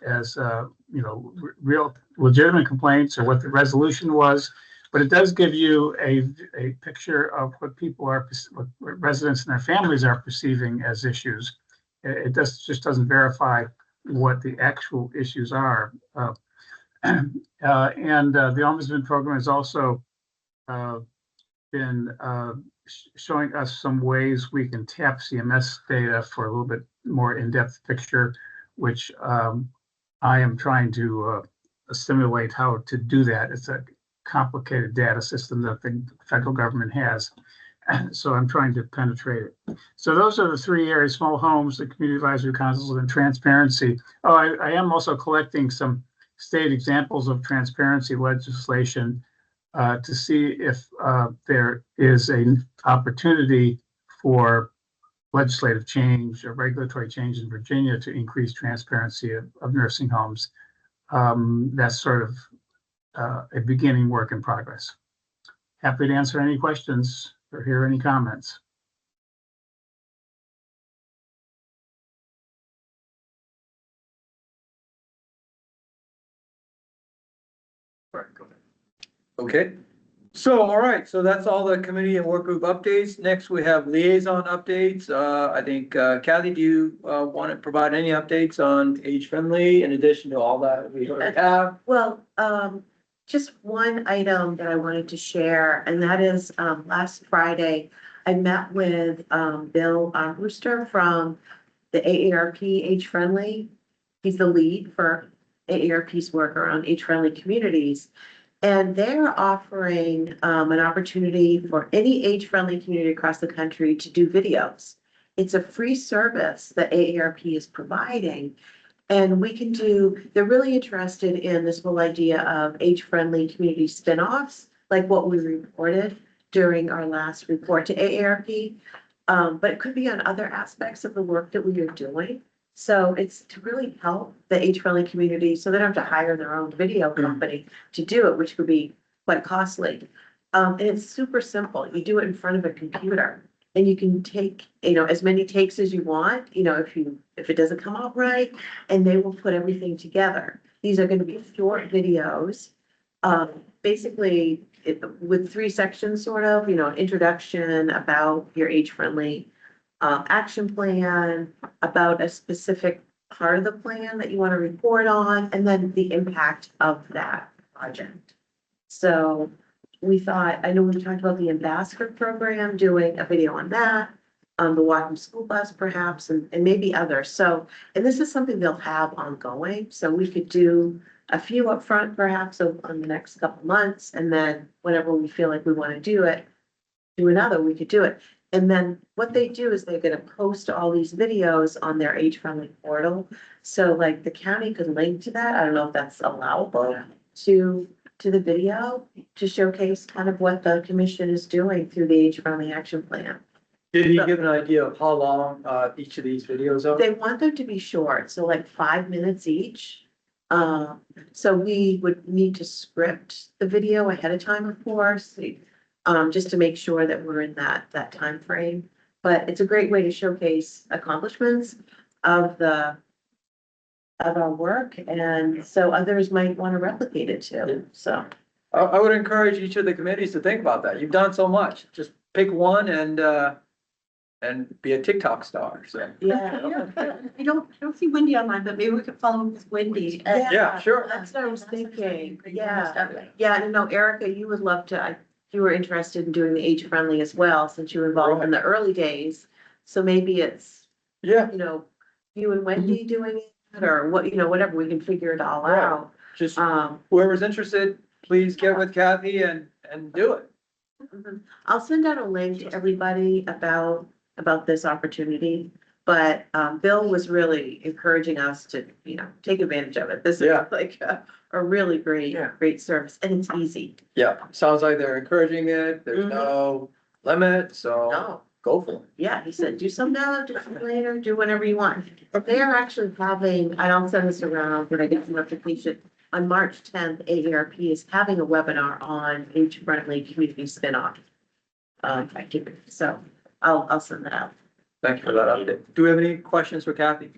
real legitimate complaints or what the resolution was, but it does give you a picture of what what residents and their families are perceiving as issues. It just doesn't verify what the actual issues are. And the Ombudsman program has also been showing us some ways we can tap CMS data for a little bit more in-depth picture, which I am trying to simulate how to do that. It's a complicated data system that the federal government has. So I'm trying to penetrate it. So those are the three areas: small homes, the community advisory councils, and transparency. Oh, I am also collecting some state examples of transparency legislation to see if there is an opportunity for legislative change or regulatory change in Virginia to increase transparency of nursing homes. That's sort of a beginning work in progress. Happy to answer any questions or hear any comments. Okay, so, all right, so that's all the committee and work group updates. Next, we have liaison updates. I think, Kathy, do you want to provide any updates on age friendly in addition to all that we already have? Well, just one item that I wanted to share, and that is, last Friday, I met with, Bill Brewster from the AARP Age Friendly. He's the lead for AARP's work around age-friendly communities. And they're offering an opportunity for any age-friendly community across the country to do videos. It's a free service that AARP is providing. And we can they're really interested in this whole idea of age-friendly community spinoffs, like what we reported during our last report to AARP. But it could be on other aspects of the work that we are doing. So it's to really help the age-friendly community so they don't have to hire their own video company to do it, which could be quite costly. And it's super simple. You do it in front of a computer and you can take, as many takes as you want, if it doesn't come out right, and they will put everything together. These are going to be short videos, basically with 3 sections, sort of, introduction about your age-friendly action plan, about a specific part of the plan that you want to report on, and then the impact of that project. So we thought, I know we talked about the ambassador program, doing a video on that, on the walking school bus perhaps, and maybe others. So, and this is something they'll have ongoing. So we could do a few upfront perhaps on the next couple months, and then whenever we feel like we want to do another, we could do it. And then what they do is they're going to post all these videos on their age-friendly portal. So like the county could link to that. I don't know if that's allowable to the video to showcase kind of what the commission is doing through the age-friendly action plan. Did he give an idea of how long each of these videos are? They want them to be short, so like 5 minutes each. So we would need to script the video ahead of time, of course. Just to make sure that we're in that time frame. But it's a great way to showcase accomplishments of the of our work, and so others might want to replicate it too, so. I would encourage each of the committees to think about that. You've done so much. Just pick one and be a TikTok star, so. Yeah. I don't see Wendy online, but maybe we could follow up with Wendy. Yeah, sure. That's what I was thinking, yeah, and no, Erica, you would love to, you were interested in doing the age-friendly as well, since you were involved in the early days. So maybe it's, Yeah, you know, you and Wendy doing it, or what, you know, whatever, we can figure it all Right. out. just whoever's interested, please get with Kathy and do it. I'll send out a link to everybody about this opportunity. But Bill was really encouraging us to, you know, take advantage of it. This is Yeah. like a really great service, and it's easy. Yeah, sounds like they're encouraging it. There's Mhm. no limit, so No, go for it. yeah, he said, do some now, do some later, do whatever you want. They are actually having, I'll send this around when I get some notification. On March 10th, AARP is having a webinar on age-friendly community spinoff activity. So I'll send that out. Thank you for that update. Do we have any questions for Kathy?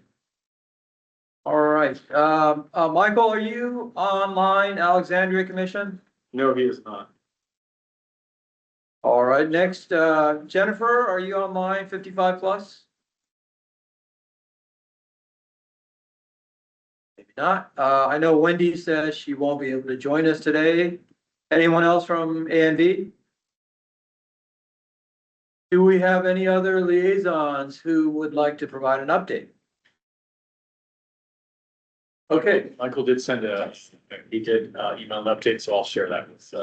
All right, Michael, are you online, Alexandria Commission? No, he is not. All right, next, Jennifer, are you online, 55 plus? Maybe not. I know Wendy says she won't be able to join us today. Anyone else from A and B? Do we have any other liaisons who would like to provide an update? Okay, Michael did send he did email an update, so I'll share that with.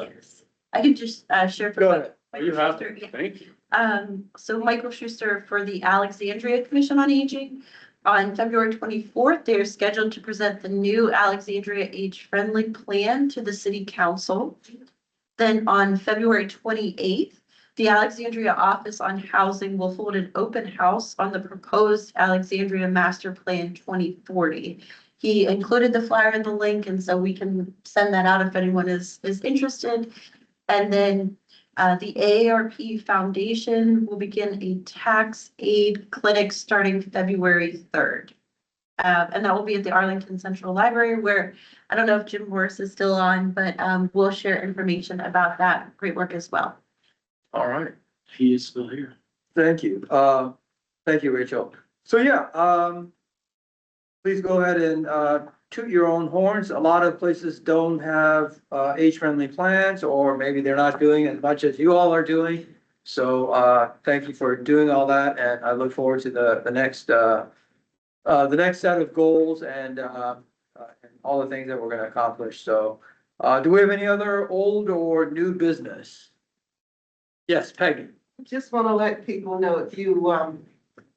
I can just share. go ahead. You have Schuster, it. yeah. Thank you. So Michael Schuster for the Alexandria Commission on Aging. On February 24th, they are scheduled to present the new Alexandria Age-Friendly Plan to the City Council. Then on February 28th, the Alexandria Office on Housing will hold an open house on the proposed Alexandria Master Plan 2040. He included the flyer in the link, and so we can send that out if anyone is interested. And then the AARP Foundation will begin a tax aid clinic starting February 3rd. And that will be at the Arlington Central Library, where I don't know if Jim Morris is still on, but we'll share information about that great work as well. All right, He is still here. thank you. Thank you, Rachel. So yeah, please go ahead and toot your own horns. A lot of places don't have age-friendly plans, or maybe they're not doing as much as you all are doing. So thank you for doing all that, and I look forward to the next set of goals and all the things that we're gonna accomplish. So do we have any other old or new business? Yes, Peggy. Just want to let people know if you, I'm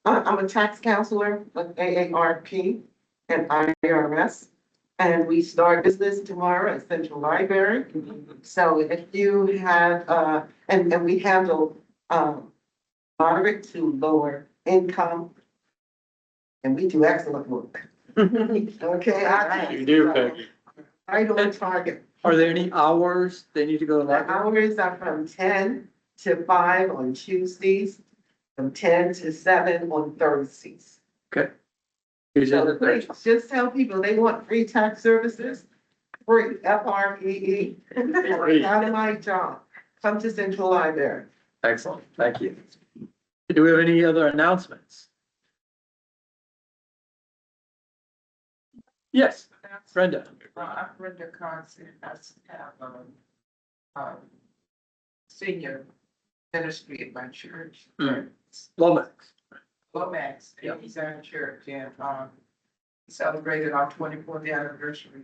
a tax counselor with AARP and IRS. And we start business tomorrow at Central Library. So if you have, and we handle moderate to lower income. And we do excellent work. Okay. You do, Peggy. Right on target. Are there any hours they need to go to the The library? hours are from 10 to 5 on Tuesdays, from 10 to 7 on Thursdays. Okay. Tuesdays So and please, Thursdays. just tell people they want free tax services, free, FREE. Free. Out of my job, come to Central Library. Excellent, thank you. Do we have any other announcements? Yes, Brenda. I'm Brenda Carson, I have senior ministry at my church. Lomax. Lomax, Zion Church, and we celebrated our 24th anniversary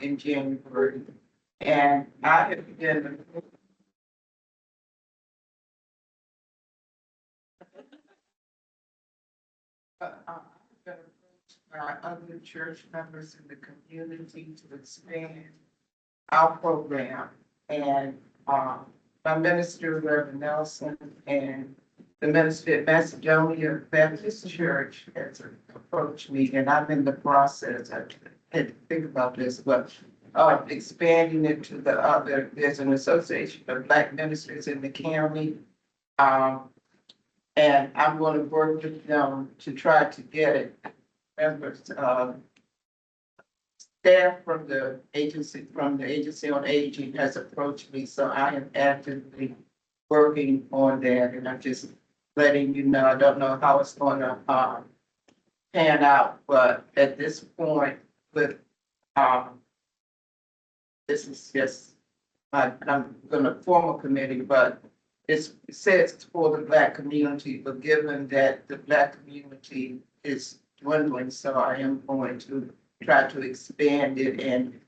in January. And I have been by other church members in the community to expand our program. And my minister, Reverend Nelson, and the minister at Macedonia Baptist Church has approached me, and I'm in the process, I had to think about this, but expanding it to the other, there's an association of Black ministers in the county. And I'm going to work with them to try to get it members staff from the Agency on Aging has approached me, so I am actively working on that, and I'm just letting you know, I don't know how it's gonna, pan out, but at this point, with, this is just, I'm gonna form a committee, but it says it's for the Black community, but given that the Black community is dwindling, so I am going to try to expand it. And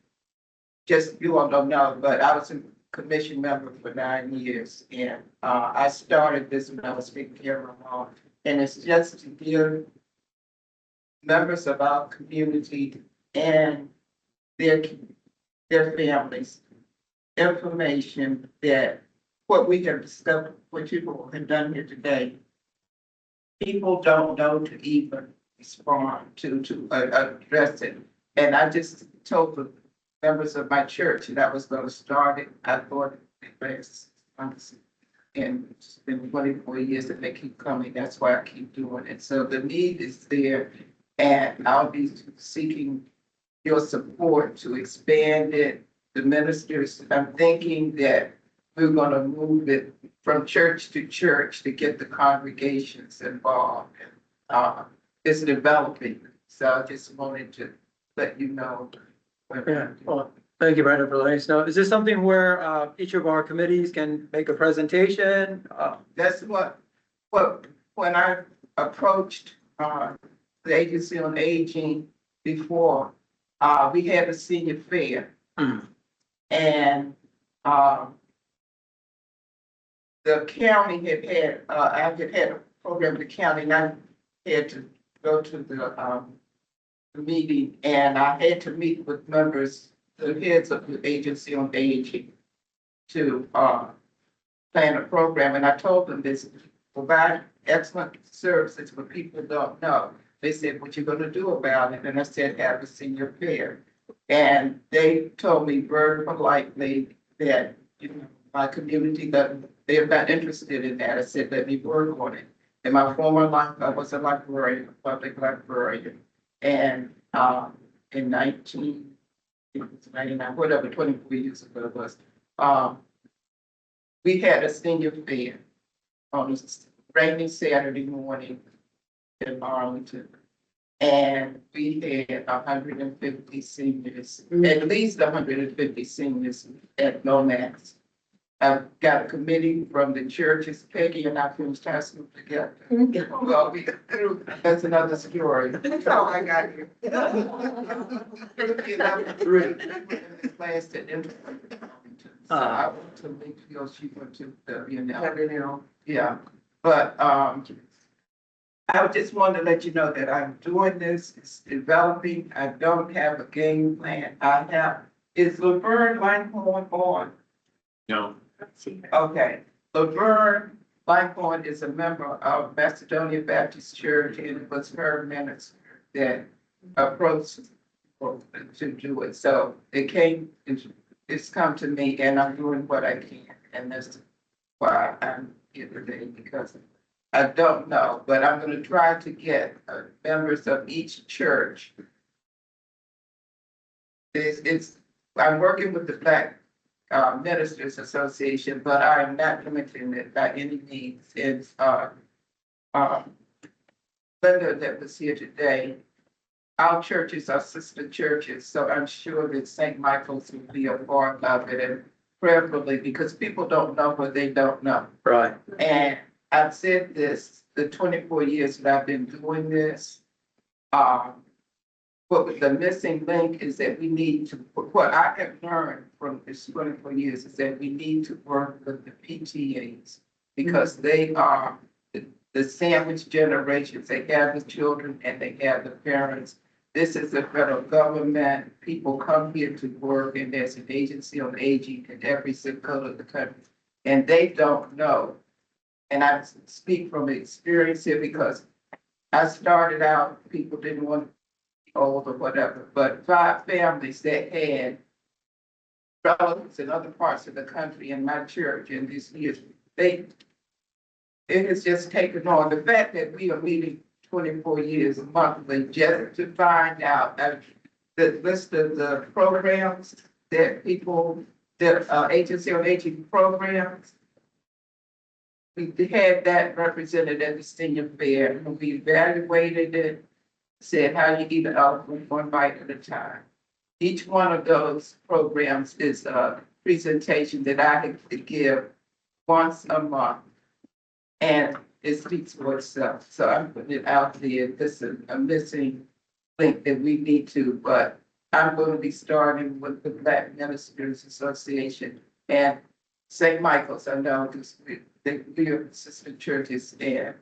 just, you all don't know, but I was a commission member for 9 years, and I started this when I was taking care of my mom. And it's just to give members of our community and their families information that what we have discovered, what you have done here today, people don't know to even respond to address it. And I just told the members of my church that I was going to start it. I thought it was months, and it's been 24 years that they keep coming. That's why I keep doing it. So the need is there, and I'll be seeking your support to expand it. The ministers, I'm thinking that we're going to move it from church to church to get the congregations involved. It's developing, so I just wanted to let you know. Yeah, well, thank you, Brenda, for letting us know. Is this something where each of our committees can make a presentation? That's what when I approached the Agency on Aging before, we had a senior fair. And the county had I had a program with the county, and I had to go to the meeting, and I had to meet with members, the heads of the Agency on Aging, to plan a program. And I told them this provide excellent services, but people don't know. They said, what you gonna do about it? And I said, have a senior fair. And they told me very politely that, you know, my community, that they're not interested in that. I said, let me work on it. In my former life, I was a librarian, a public librarian. And in 1999, whatever, 24 years ago it was, we had a senior fair on a rainy Saturday morning in Arlington. And we had 150 seniors, at least 150 seniors at no max. I've got a committee from the churches. Peggy and I finished high school together. Well, we through, that's another story. That's how I got here. It lasted in. So I went to Lakeville, she went to the, yeah. But I just wanted to let you know that I'm doing this, it's developing. I don't have a game plan. Is Laverne Langhorne on? No. Okay, Laverne Langhorne is a member of Macedonia Baptist Church, and it was her minister that approached to do it. So it's come to me, and I'm doing what I can, and that's why I'm here today, because I don't know, but I'm gonna try to get members of each church. I'm working with the Black Ministers Association, but I'm not limiting it by any means. It's Linda that was here today. Our churches are sister churches, so I'm sure that St. Michael's will be a part of it, and preferably because people don't know what they don't know. Right. And I've said this, the 24 years that I've been doing this, but the missing link is that we need to, what I have learned from this 24 years is that we need to work with the PTAs, because they are the sandwich generations. They have the children and they have the parents. This is the federal government. People come here to work, and there's an Agency on Aging in every zip code of the country, and they don't know. And I speak from experience here, because I started out, people didn't want to be old or whatever, but 5 families that had relatives in other parts of the country in my church in these years, it has just taken on. The fact that we are meeting 24 years monthly just to find out, the list of the programs that people, the Agency on Aging programs. We had that represented at the senior fair, and we evaluated it, said how you eat it out one bite at a time. Each one of those programs is a presentation that I have to give once a month. And it speaks for itself, so I'm putting it out there, this is a missing link that we need to, but I'm going to be starting with the Black Ministers Association and St. Michael's. I know because we are sister churches and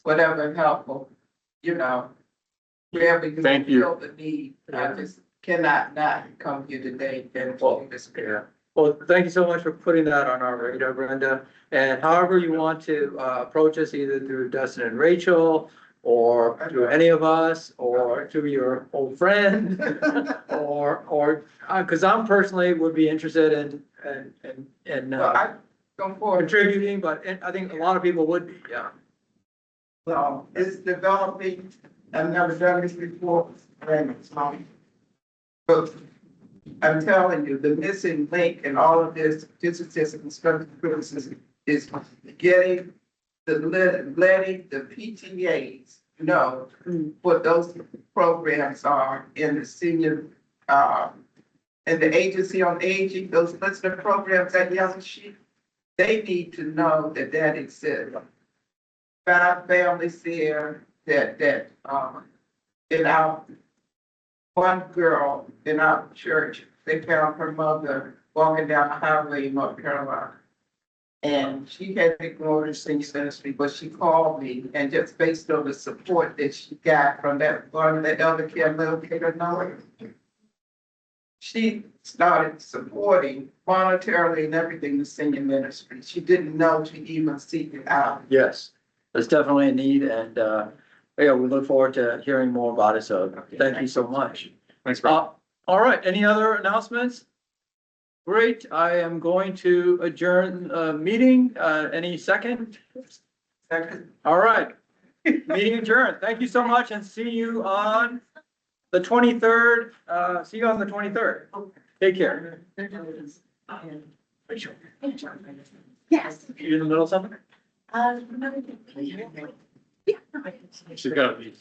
whatever helpful, you know, wherever you Thank you. feel the need. I just cannot not come here today and talk this. Well, thank you so much for putting that on our radar, Brenda. And however you want to approach us, either through Dustin and Rachel, or through any of us, or through your old friend, or because I'm personally would be interested in Well, I come forward. contributing, but I think a lot of people would be, yeah. So it's developing. I've never done this before, and it's long. But I'm telling you, the missing link in all of this, dissertation, constructive criticism, is getting letting the PTAs know what those programs are in the senior, and the Agency on Aging, those list of programs, that yellow sheet, they need to know that that exists. 5 families there that in our, one girl in our church, they found her mother walking down the highway in North Carolina. And she had ignored her senior ministry, but she called me, and just based on the support that she got from that one of the elder care locator knowledge, she started supporting monetarily and everything the senior ministry. She didn't know to even seek it out. Yes, there's definitely a need, and yeah, we look forward to hearing more about it. So thank you so much. Thanks, All right, any other announcements? Great, I am going to adjourn meeting. Any second? Second. All right, meeting adjourned. Thank you so much, and see you on the 23rd. See you on the 23rd. Take care. Yes. You in the middle of something? She's got to be.